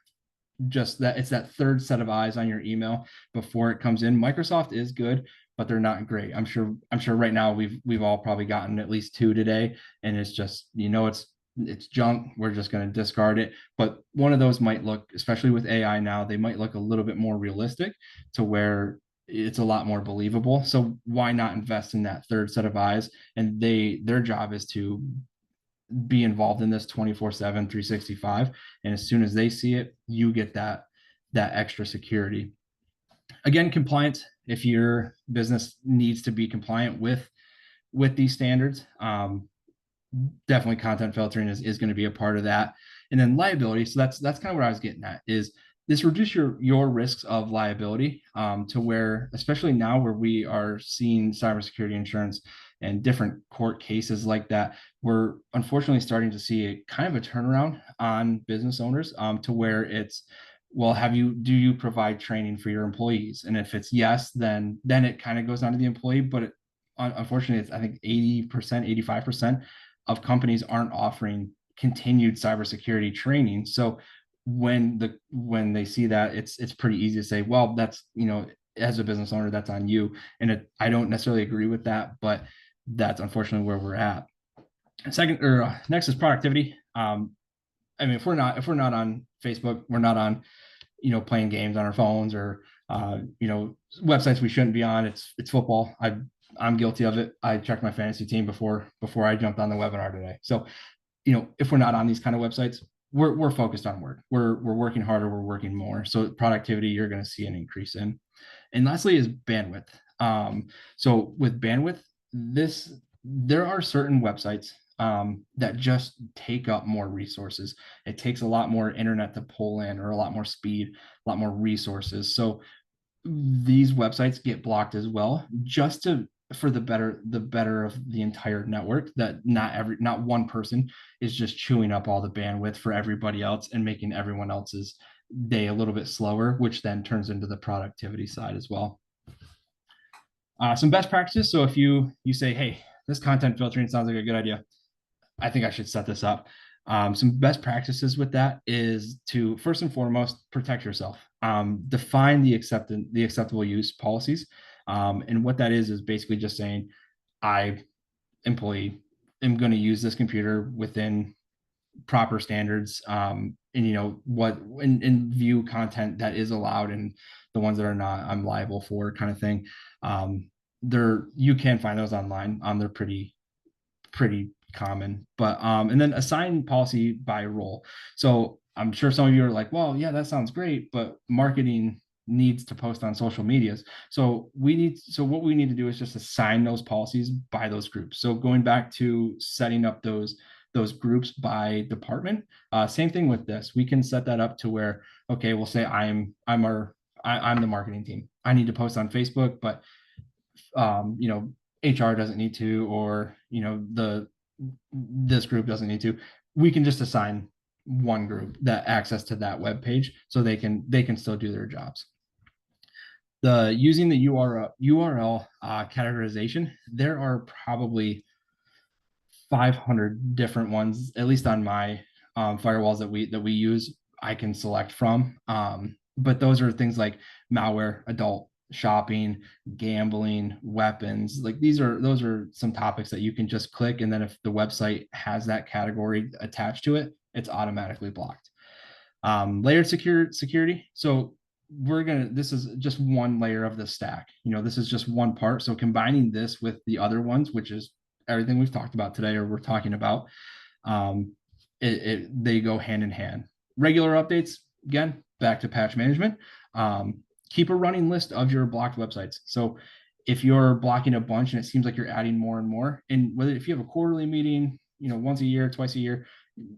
just that, it's that third set of eyes on your email before it comes in. Microsoft is good, but they're not great. I'm sure right now we've all probably gotten at least two today, and it's just, you know, it's junk. We're just going to discard it. But one of those might look, especially with AI now, they might look a little bit more realistic, to where it's a lot more believable. So why not invest in that third set of eyes? And their job is to be involved in this 24/7, 365. And as soon as they see it, you get that extra security. Again, compliance, if your business needs to be compliant with these standards, definitely content filtering is going to be a part of that. And then liability, so that's kind of what I was getting at, is this reduce your risks of liability, to where, especially now where we are seeing cybersecurity insurance and different court cases like that, we're unfortunately starting to see a kind of a turnaround on business owners, to where it's, well, do you provide training for your employees? And if it's yes, then it kind of goes on to the employee. But unfortunately, it's, I think 80%, 85% of companies aren't offering continued cybersecurity training. So when they see that, it's pretty easy to say, well, that's, you know, as a business owner, that's on you. And I don't necessarily agree with that, but that's unfortunately where we're at. Next is productivity. I mean, if we're not on Facebook, we're not on, you know, playing games on our phones, or you know, websites we shouldn't be on. It's football. I'm guilty of it. I checked my fantasy team before I jumped on the webinar today. So, you know, if we're not on these kind of websites, we're focused on work. We're working harder. We're working more. So productivity, you're going to see an increase in. And lastly is bandwidth. So with bandwidth, there are certain websites that just take up more resources. It takes a lot more internet to pull in, or a lot more speed, a lot more resources. So these websites get blocked as well, just for the better of the entire network, that not one person is just chewing up all the bandwidth for everybody else and making everyone else's day a little bit slower, which then turns into the productivity side as well. Some best practices. So if you say, hey, this content filtering sounds like a good idea, I think I should set this up. Some best practices with that is to, first and foremost, protect yourself. Define the acceptable use policies. And what that is basically just saying, I, employee, am going to use this computer within proper standards, and you know what, and view content that is allowed, and the ones that are not, I'm liable for, kind of thing. You can find those online. They're pretty common. But and then assign policy by role. So I'm sure some of you are like, well, yeah, that sounds great, but marketing needs to post on social medias. So what we need to do is just assign those policies by those groups. So going back to setting up those those groups by department. Same thing with this. We can set that up to where, okay, we'll say I'm the marketing team. I need to post on Facebook, but you know, HR doesn't need to, or you know, this group doesn't need to. We can just assign one group that access to that web page, so they can still do their jobs. Using the URL categorization, there are probably 500 different ones, at least on my firewalls that we use. I can select from, but those are things like malware, adult shopping, gambling, weapons. Like those are some topics that you can just click, and then if the website has that category attached to it, it's automatically blocked. Layered security. So this is just one layer of the stack. You know, this is just one part. So combining this with the other ones, which is everything we've talked about today, or we're talking about, they go hand in hand. Regular updates, again, back to patch management. Keep a running list of your blocked websites. So if you're blocking a bunch and it seems like you're adding more and more, and if you have a quarterly meeting, you know, once a year, twice a year,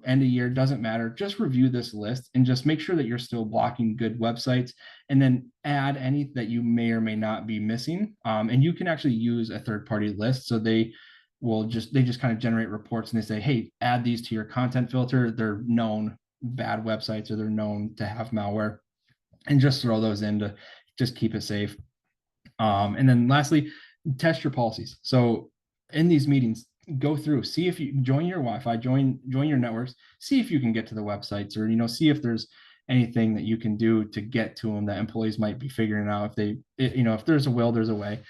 end of year, doesn't matter, just review this list and just make sure that you're still blocking good websites, and then add any that you may or may not be missing. And you can actually use a third-party list. So they just kind of generate reports, and they say, hey, add these to your content filter. They're known bad websites, or they're known to have malware, and just throw those in to just keep it safe. And then lastly, test your policies. So in these meetings, go through, see if you join your Wi-Fi, join your networks, see if you can get to the websites, or, you know, see if there's anything that you can do to get to them that employees might be figuring out. If there's a will, there's a way.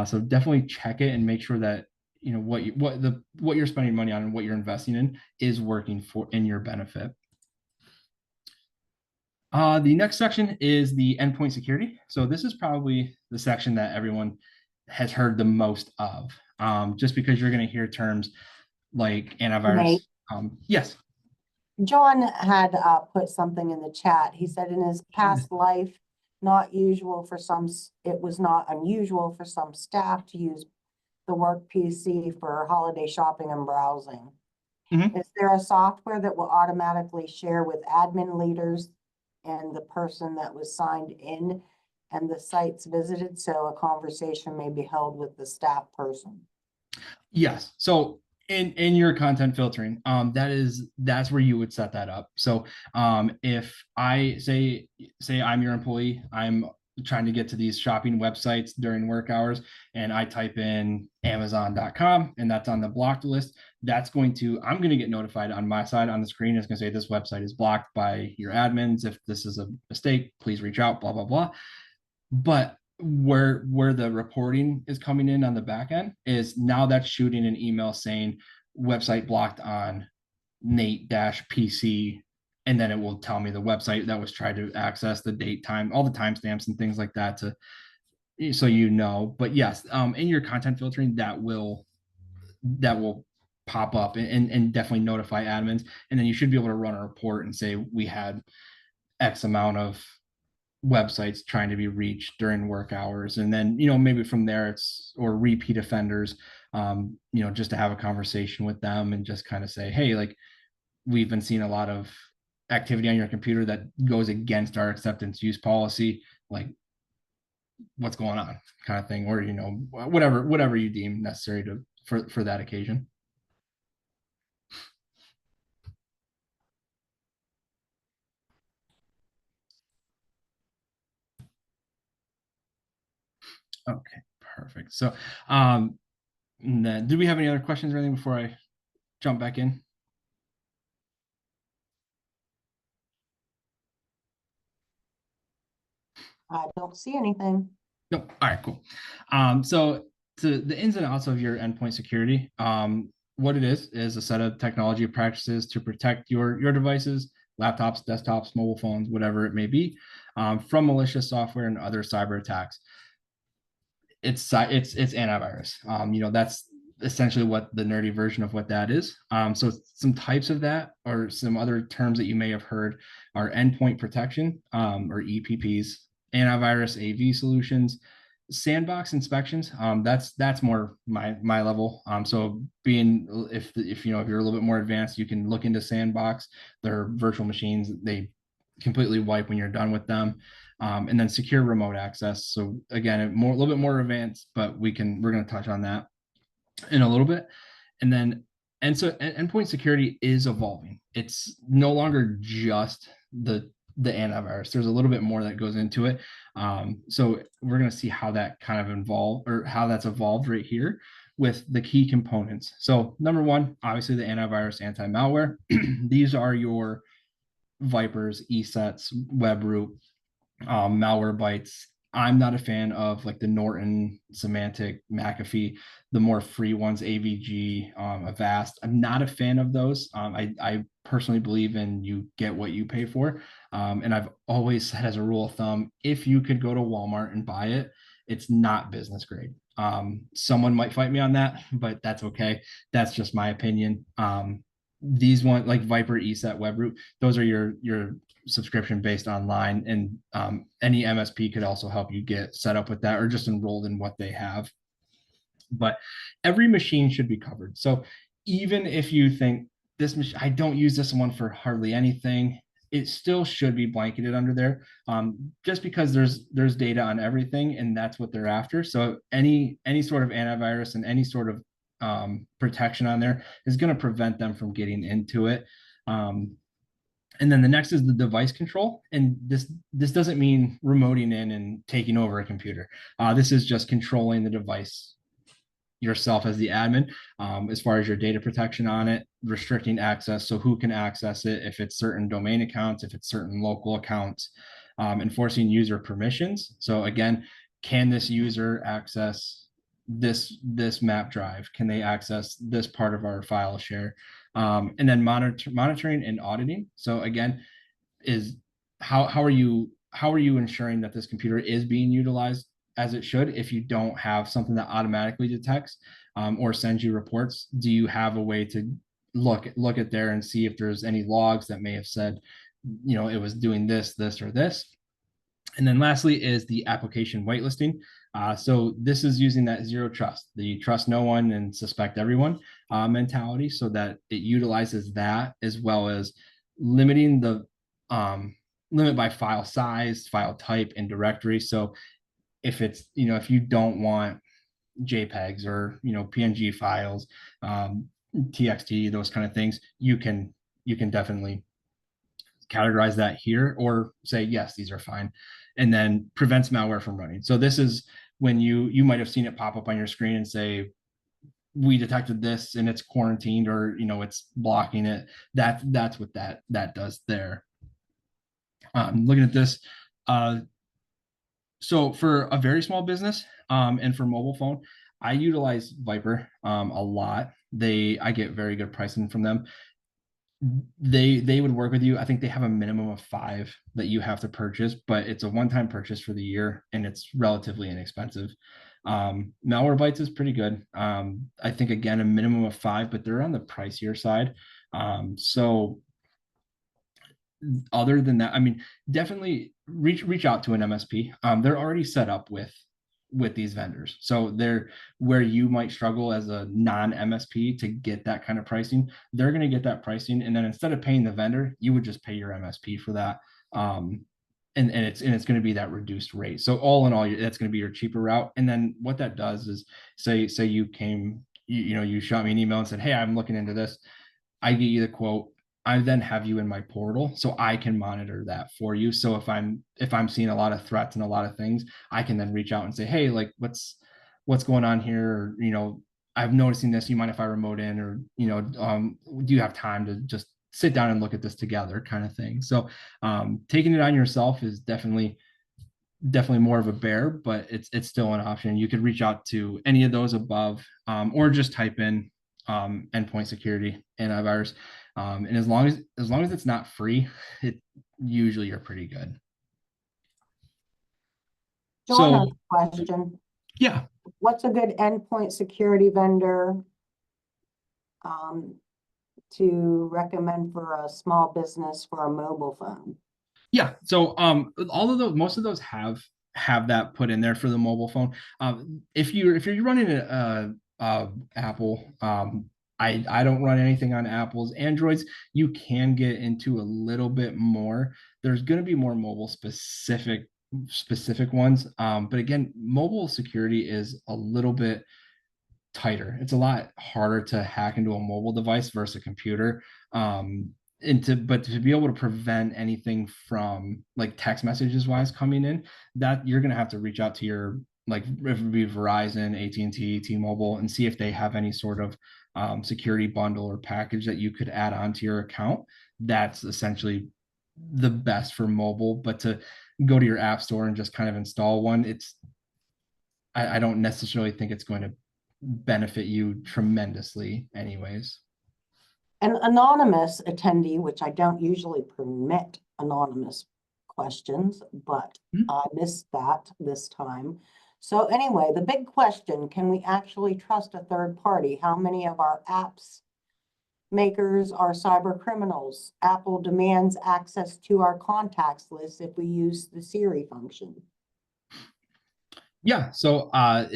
So definitely check it and make sure that, you know, what you're spending money on and what you're investing in is working in your benefit. The next section is the endpoint security. So this is probably the section that everyone has heard the most of, just because you're going to hear terms like antivirus. Yes. John had put something in the chat. He said in his past life, it was not unusual for some staff to use the work PC for holiday shopping and browsing. Mm-hmm. Is there a software that will automatically share with admin leaders and the person that was signed in and the sites visited, so a conversation may be held with the staff person? Yes. So in your content filtering, that's where you would set that up. So if I say I'm your employee, I'm trying to get to these shopping websites during work hours, and I type in Amazon.com, and that's on the blocked list, I'm going to get notified on my side on the screen. It's going to say this website is blocked by your admins. If this is a mistake, please reach out, blah, blah, blah. But where the reporting is coming in on the back end is now that's shooting an email saying website blocked on Nate-PC, and then it will tell me the website that was tried to access, the date, time, all the timestamps and things like that, so you know. But yes, in your content filtering, that will pop up and definitely notify admins, and then you should be able to run a report and say we had X amount of websites trying to be reached during work hours, and then, you know, maybe from there or repeat offenders, you know, just to have a conversation with them and just kind of say, hey, like, we've been seeing a lot of activity on your computer that goes against our acceptance use policy, like, what's going on, kind of thing, or, you know, whatever you deem necessary for that occasion. Okay, perfect. So then, do we have any other questions or anything before I jump back in? I don't see anything. No. All right, cool. So to the ins and outs of your endpoint security, what it is a set of technology practices to protect your devices, laptops, desktops, mobile phones, whatever it may be, from malicious software and other cyber attacks. It's antivirus. You know, that's essentially what the nerdy version of what that is. So some types of that, or some other terms that you may have heard, are endpoint protection, or EPPs, antivirus AV solutions, Sandbox inspections, that's more my level. So being, if you know, if you're a little bit more advanced, you can look into Sandbox. They're virtual machines. They completely wipe when you're done with them. And then secure remote access. So again, a little bit more advanced, but we're going to touch on that in a little bit. And then, and so endpoint security is evolving. It's no longer just the antivirus. There's a little bit more that goes into it. So we're going to see how that kind of involved, or how that's evolved right here with the key components. So number one, obviously the antivirus, anti-malware. These are your Vipers, ESETs, WebRoot, Malwarebytes. I'm not a fan of like the Norton, Symantec, McAfee, the more free ones, AVG, Avast. I'm not a fan of those. I personally believe in you get what you pay for. And I've always said as a rule of thumb, if you could go to Walmart and buy it, it's not business grade. Someone might fight me on that, but that's okay. That's just my opinion. These ones like Viper, ESET, WebRoot, those are your subscription based online, and any MSP could also help you get set up with that or just enrolled in what they have. But every machine should be covered. So even if you think this machine, I don't use this one for hardly anything, it still should be blanketed under there, just because there's data on everything, and that's what they're after. So any sort of antivirus and any sort of protection on there is going to prevent them from getting into it. And then the next is the device control. And this doesn't mean remoting in and taking over a computer. This is just controlling the device yourself as the admin, as far as your data protection on it, restricting access. So who can access it, if it's certain domain accounts, if it's certain local accounts, enforcing user permissions. So again, can this user access this map drive? Can they access this part of our file share? And then monitoring and auditing. So again, is how are you ensuring that this computer is being utilized as it should? If you don't have something that automatically detects or sends you reports, do you have a way to look at there and see if there's any logs that may have said, you know, it was doing this, or this? And then lastly is the application whitelisting. So this is using that zero trust, the trust no one and suspect everyone mentality, so that it utilizes that, as well as limiting the limit by file size, file type, and directory. So if it's, you know, if you don't want JPEGs or, you know, PNG files, TXT, those kind of things, you can definitely categorize that here, or say, yes, these are fine, and then prevents malware from running. So this is when you might have seen it pop up on your screen and say, we detected this and it's quarantined, or, you know, it's blocking it. That's what that does there. Looking at this, so for a very small business, and for mobile phone, I utilize Viper a lot. I get very good pricing from them. They would work with you. I think they have a minimum of 5 that you have to purchase, but it's a one-time purchase for the year, and it's relatively inexpensive. Malwarebytes is pretty good. I think again a minimum of 5, but they're on the pricier side. So other than that, I mean, definitely reach out to an MSP. They're already set up with these vendors. So they're, where you might struggle as a non-MSP to get that kind of pricing, they're going to get that pricing. And then instead of paying the vendor, you would just pay your MSP for that. And it's going to be that reduced rate. So all in all, that's going to be your cheaper route. And then what that does is, say you came, you know, you shot me an email and said, hey, I'm looking into this. I get you the quote. I then have you in my portal, so I can monitor that for you. So if I'm seeing a lot of threats and a lot of things, I can then reach out and say, hey, like what's going on here? Or, you know, I'm noticing this. You mind if I remote in? Or, you know, do you have time to just sit down and look at this together, kind of thing? So taking it on yourself is definitely more of a bear, but it's still an option. You could reach out to any of those above, or just type in endpoint security antivirus, and as long as it's not free, it usually you're pretty good. John, So a question. yeah, What's a good endpoint security vendor to recommend for a small business for a mobile phone? yeah. So all of those, most of those have have that put in there for the mobile phone. If you're running Apple, I don't run anything on Apple's Androids. You can get into a little bit more. There's going to be more mobile specific ones. But again, mobile security is a little bit tighter. It's a lot harder to hack into a mobile device versus a computer. But to be able to prevent anything from like text messages wise coming in, that you're gonna have to reach out to your, like, if it be Verizon, AT&T, T-Mobile, and see if they have any sort of security bundle or package that you could add onto your account. That's essentially the best for mobile. But to go to your app store and just kind of install one, I don't necessarily think it's going to benefit you tremendously anyways. An anonymous attendee, which I don't usually permit anonymous questions, but I missed that this time. So anyway, the big question, can we actually trust a third party? How many of our apps makers are cyber criminals? Apple demands access to our contacts list if we use the Siri function. Yeah, so I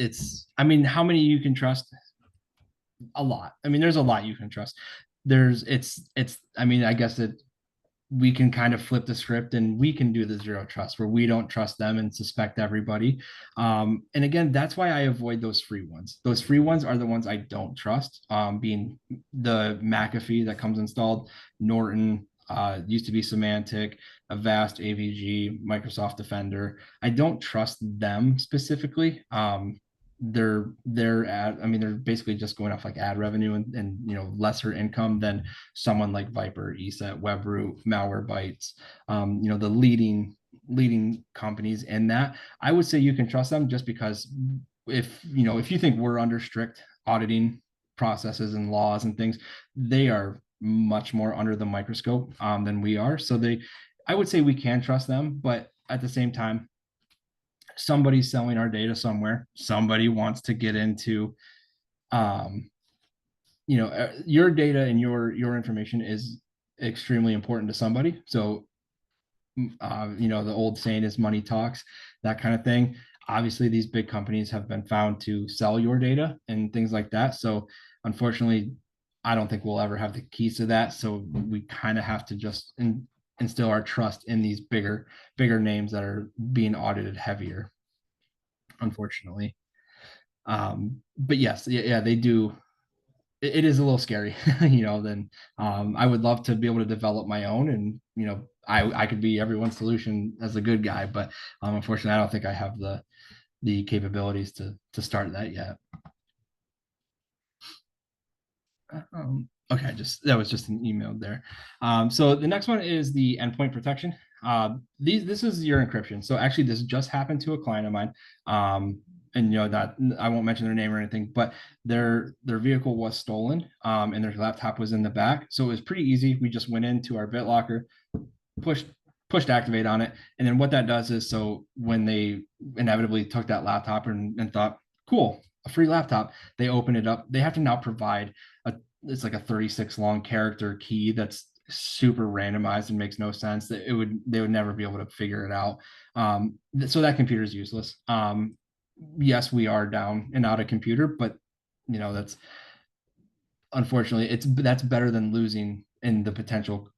mean, how many you can trust? A lot. I mean, there's a lot you can trust. It's I mean, I guess that we can kind of flip the script and we can do the zero trust where we don't trust them and suspect everybody. And again, that's why I avoid those free ones. Those free ones are the ones I don't trust, being the McAfee that comes installed, Norton, used to be Symantec, Avast, AVG, Microsoft Defender. I don't trust them specifically. They're ad, I mean, they're basically just going off like ad revenue and lesser income than someone like Viper, ESET, Webroot, Malwarebytes, the leading companies in that. I would say you can trust them just because if you think we're under strict auditing processes and laws and things, they are much more under the microscope than we are. So I would say we can trust them, but at the same time, somebody's selling our data somewhere. Somebody wants to get into, your data and your information is extremely important to somebody. So, the old saying is money talks, that kind of thing. Obviously, these big companies have been found to sell your data and things like that. So, unfortunately, I don't think we'll ever have the keys to that. So we kind of have to just instill our trust in these bigger names that are being audited heavier, unfortunately. But yes, yeah, they do. It is a little scary. Then I would love to be able to develop my own, and I could be everyone's solution as a good guy, but unfortunately I don't think I have the capabilities to start that yet. Okay, that was just an email there. So the next one is the endpoint protection. This is your encryption. So actually, this just happened to a client of mine. And that I won't mention their name or anything, but their vehicle was stolen, and their laptop was in the back. So it was pretty easy. We just went into our BitLocker, pushed activate on it, and then what that does is, so when they inevitably took that laptop and thought, cool, a free laptop, they open it up. They have to now provide it's like a 36 long character key that's super randomized and makes no sense. That they would never be able to figure it out. So that computer is useless. Yes, we are down and out of computer, but that's unfortunately that's better than losing in the potential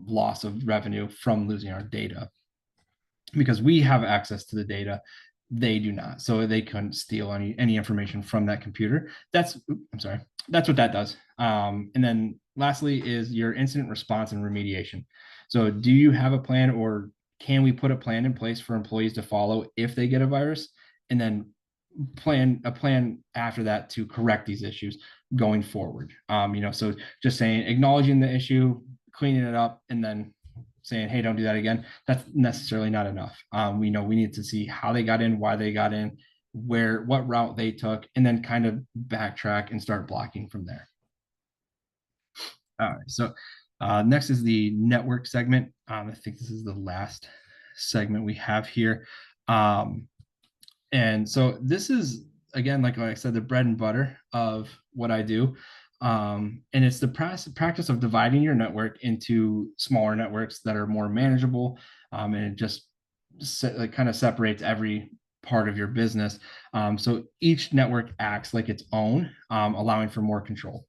loss of revenue from losing our data, because we have access to the data, they do not, so they couldn't steal any information from that computer. That's what that does. And then lastly is your incident response and remediation. So do you have a plan, or can we put a plan in place for employees to follow if they get a virus, and then plan after that to correct these issues going forward? So just saying, acknowledging the issue, cleaning it up, and then saying, hey, don't do that again, that's necessarily not enough. We need to see how they got in, why they got in, what route they took, and then kind of backtrack and start blocking from there. All right, so next is the network segment. I think this is the last segment we have here. And so this is, again, like I said, the bread and butter of what I do. And it's the practice of dividing your network into smaller networks that are more manageable, and just kind of separates every part of your business. So each network acts like its own, allowing for more control.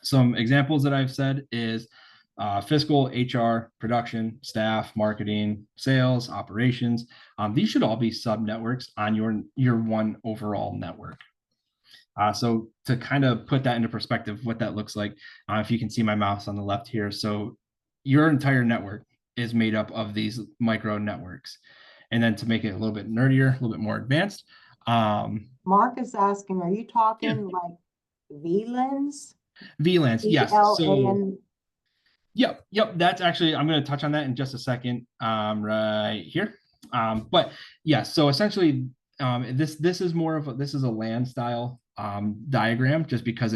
Some examples that I've said is fiscal, HR, production, staff, marketing, sales, operations. These should all be sub networks on your one overall network. So to kind of put that into perspective, what that looks like, if you can see my mouse on the left here. So your entire network is made up of these micro networks. And then to make it a little bit nerdier, a little bit more advanced. Mark is asking, are you talking like VLANs? VLANs, yes. So VLAN. yep. That's actually, I'm going to touch on that in just a second, right here. But yeah, so essentially, this is more of this is a LAN style diagram, just because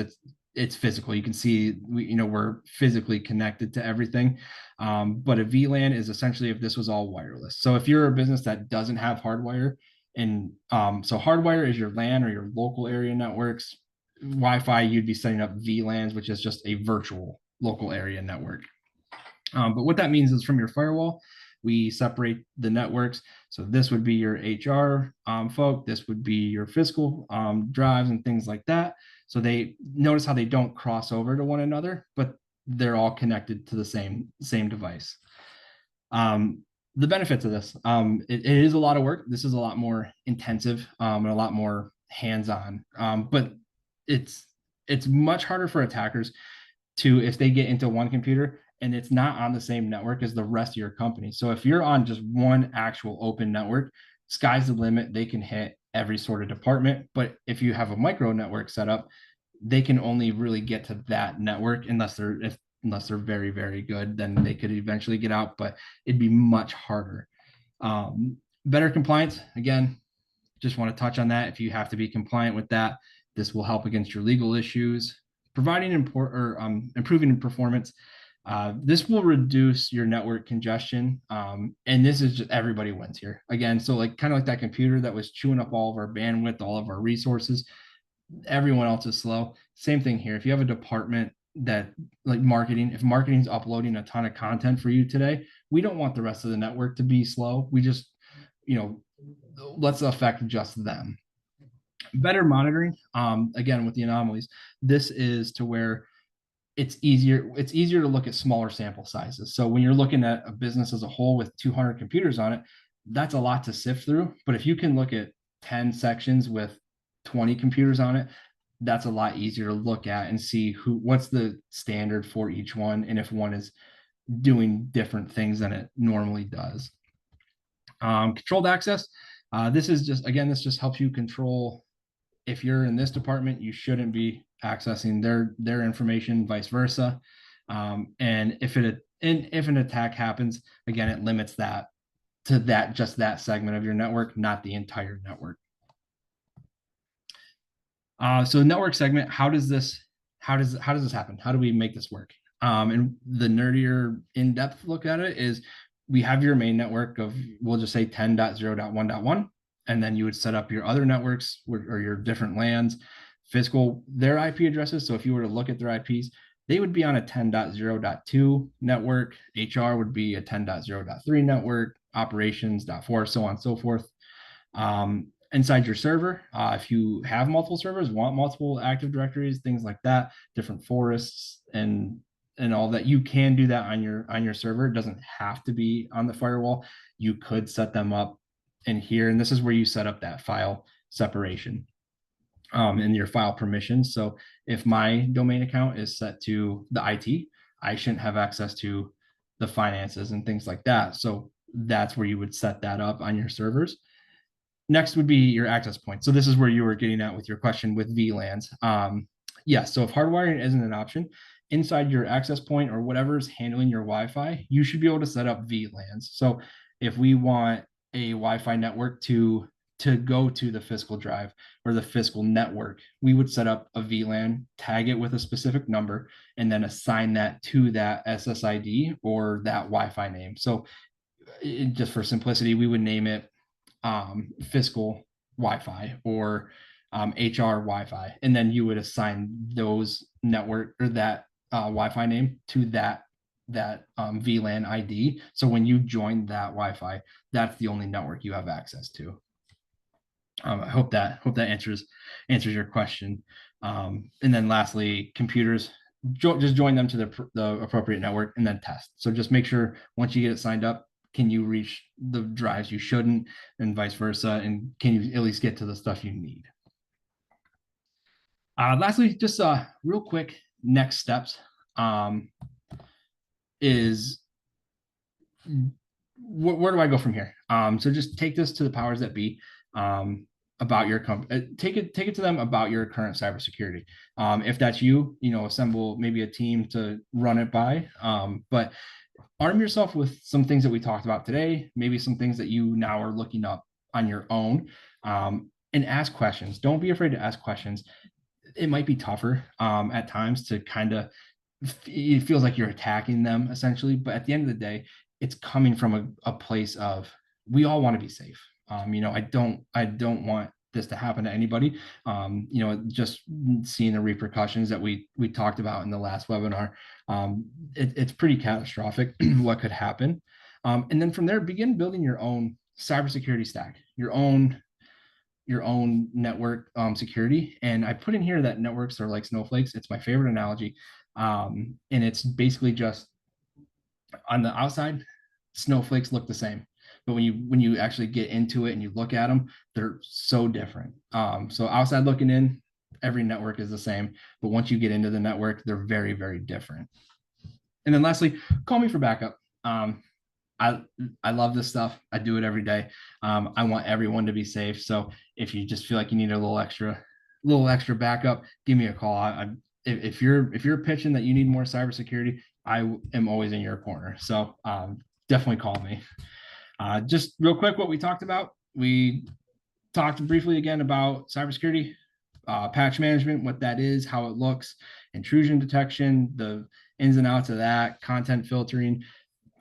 it's physical. You can see we're physically connected to everything. But a VLAN is essentially if this was all wireless. So if you're a business that doesn't have hardwire, and so hardwire is your LAN or your local area networks. Wi-Fi, you'd be setting up VLANs, which is just a virtual local area network. But what that means is from your firewall, we separate the networks. So this would be your HR folk, this would be your fiscal drives and things like that. So they notice how they don't cross over to one another, but they're all connected to the same device. The benefits of this, it is a lot of work. This is a lot more intensive and a lot more hands-on, but it's much harder for attackers to, if they get into one computer and it's not on the same network as the rest of your company. So if you're on just one actual open network, sky's the limit. They can hit every sort of department. But if you have a micro network set up, they can only really get to that network unless they're very, very good. Then they could eventually get out, but it'd be much harder. Better compliance, again, just want to touch on that. If you have to be compliant with that, this will help against your legal issues. Providing improving performance. This will reduce your network congestion. And this is just, everybody wins here. Again, so kind of like that computer that was chewing up all of our bandwidth, all of our resources, everyone else is slow. Same thing here. If you have a department that like marketing, if marketing's uploading a ton of content for you today, we don't want the rest of the network to be slow. We just, let's affect just them. Better monitoring, again, with the anomalies, this is to where it's easier to look at smaller sample sizes. So when you're looking at a business as a whole with 200 computers on it, that's a lot to sift through. But if you can look at 10 sections with 20 computers on it, that's a lot easier to look at and see what's the standard for each one, and if one is doing different things than it normally does. Controlled access. This just helps you control. If you're in this department, you shouldn't be accessing their information, vice versa. And if an attack happens, again, it limits that to just that segment of your network, not the entire network. So network segment, how does this happen? How do we make this work? And the nerdier in-depth look at it is, we have your main network of, we'll just say 10.0.1.1. And then you would set up your other networks or your different LANs, fiscal, their IP addresses. So if you were to look at their IPs, they would be on a 10.0.2 network. HR would be a 10.0.3 network, operations.4, so on and so forth. Inside your server, if you have multiple servers, want multiple Active Directories, things like that, different forests and all that, you can do that on your server. It doesn't have to be on the firewall. You could set them up in here, and this is where you set up that file separation and your file permissions. So if my domain account is set to the IT, I shouldn't have access to the finances and things like that. So that's where you would set that up on your servers. Next would be your access point. So this is where you were getting at with your question with VLANs. Yes, so if hardwiring isn't an option, inside your access point or whatever is handling your Wi-Fi, you should be able to set up VLANs. So if we want a Wi-Fi network to go to the fiscal drive or the fiscal network, we would set up a VLAN, tag it with a specific number, and then assign that to that SSID or that Wi-Fi name. So just for simplicity, we would name it fiscal Wi-Fi or HR Wi-Fi, and then you would assign those network or that Wi-Fi name to that VLAN ID. So when you join that Wi-Fi, that's the only network you have access to. I hope that answers your question. And then lastly, computers, just join them to the appropriate network and then test. So just make sure once you get it signed up, can you reach the drives you shouldn't, and vice versa, and can you at least get to the stuff you need. Lastly, just real quick, next steps is where do I go from here? So just take this to the powers that be about your company. Take it to them about your current cybersecurity. If that's you, assemble maybe a team to run it by. But arm yourself with some things that we talked about today, maybe some things that you now are looking up on your own, and ask questions. Don't be afraid to ask questions. It might be tougher at times to kind of, it feels like you're attacking them essentially, but at the end of the day, it's coming from a place of, we all want to be safe. I don't want this to happen to anybody. Just seeing the repercussions that we talked about in the last webinar, it's pretty catastrophic what could happen. And then from there, begin building your own cybersecurity stack, your own network security. And I put in here that networks are like snowflakes. It's my favorite analogy. And it's basically just on the outside, snowflakes look the same, but when you actually get into it and you look at them, they're so different. So outside looking in, every network is the same, but once you get into the network, they're very, very different. And then lastly, call me for backup. I love this stuff. I do it every day. I want everyone to be safe. So if you just feel like you need a little extra backup, give me a call. If you're pitching that you need more cybersecurity, I am always in your corner. So definitely call me. Just real quick, what we talked about. We talked briefly again about cybersecurity, patch management, what that is, how it looks, intrusion detection, the ins and outs of that, content filtering,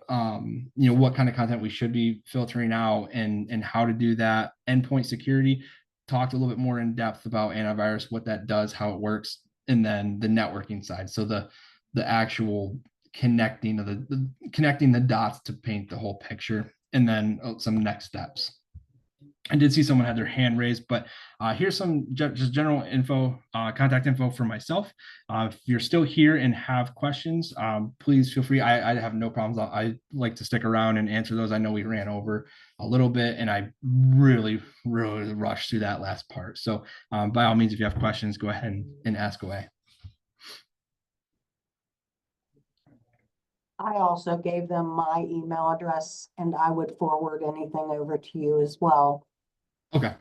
what kind of content we should be filtering out and how to do that. Endpoint security, talked a little bit more in depth about antivirus, what that does, how it works, and then the networking side. So the actual connecting of connecting the dots to paint the whole picture, and then some next steps. I did see someone had their hand raised, but here's some just general info, contact info for myself. If you're still here and have questions, please feel free. I have no problems. I like to stick around and answer those. I know we ran over a little bit and I really, really rushed through that last part. So by all means, if you have questions, go ahead and ask away. I also gave them my email address and I would forward anything over to you as well. Okay.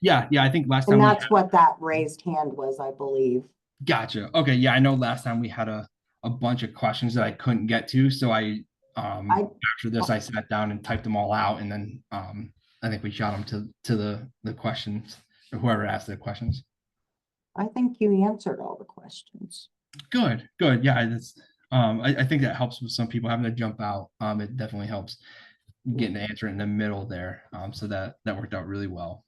Yeah. I think last time and that's what that raised hand was, I believe. Gotcha. Okay. Yeah, I know last time we had a bunch of questions that I couldn't get to. So after this, I sat down and typed them all out, and then I think we shot them to the questions, or whoever asked the questions. I think you answered all the questions. Good. Yeah, that's I think that helps with some people having to jump out. It definitely helps getting to answer it in the middle there. So that worked out really well.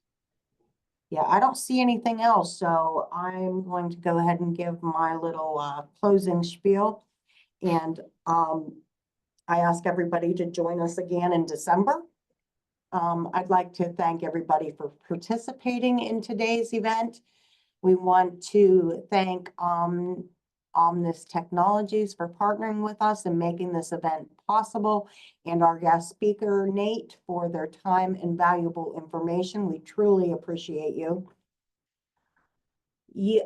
Yeah, I don't see anything else, so I'm going to go ahead and give my little closing spiel. And I ask everybody to join us again in December. I'd like to thank everybody for participating in today's event. We want to thank Omnis Technologies for partnering with us and making this event possible, and our guest speaker, Nate, for their time and valuable information. We truly appreciate you.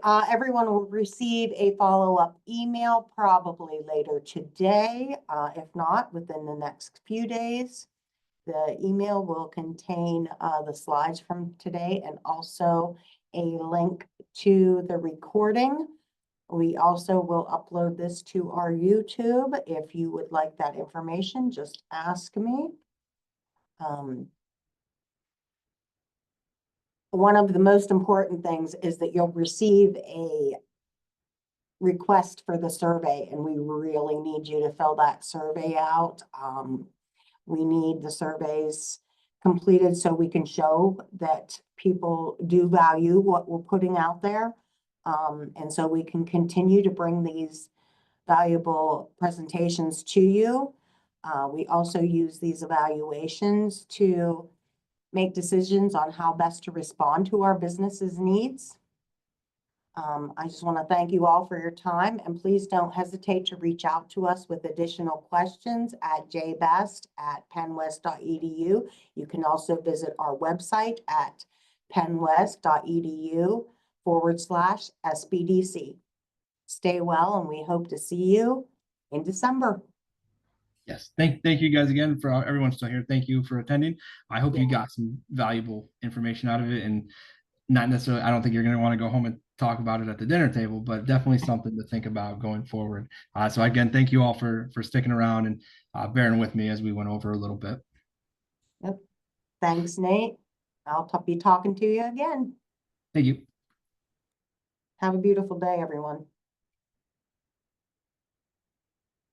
Everyone will receive a follow-up email probably later today, if not within the next few days. The email will contain the slides from today and also a link to the recording. We also will upload this to our YouTube. If you would like that information, just ask me. One of the most important things is that you'll receive a request for the survey, and we really need you to fill that survey out. We need the surveys completed so we can show that people do value what we're putting out there. And so we can continue to bring these valuable presentations to you. We also use these evaluations to make decisions on how best to respond to our business's needs. I just want to thank you all for your time, and please don't hesitate to reach out to us with additional questions at jbest@pennwest.edu. You can also visit our website at pennwest.edu/SBDC. Stay well, and we hope to see you in December. Yes, thank you guys again for everyone still here. Thank you for attending. I hope you got some valuable information out of it, and not necessarily, I don't think you're going to want to go home and talk about it at the dinner table, but definitely something to think about going forward. So again, thank you all for sticking around and bearing with me as we went over a little bit. Yep. Thanks, Nate. I'll be talking to you again. Thank you. Have a beautiful day, everyone.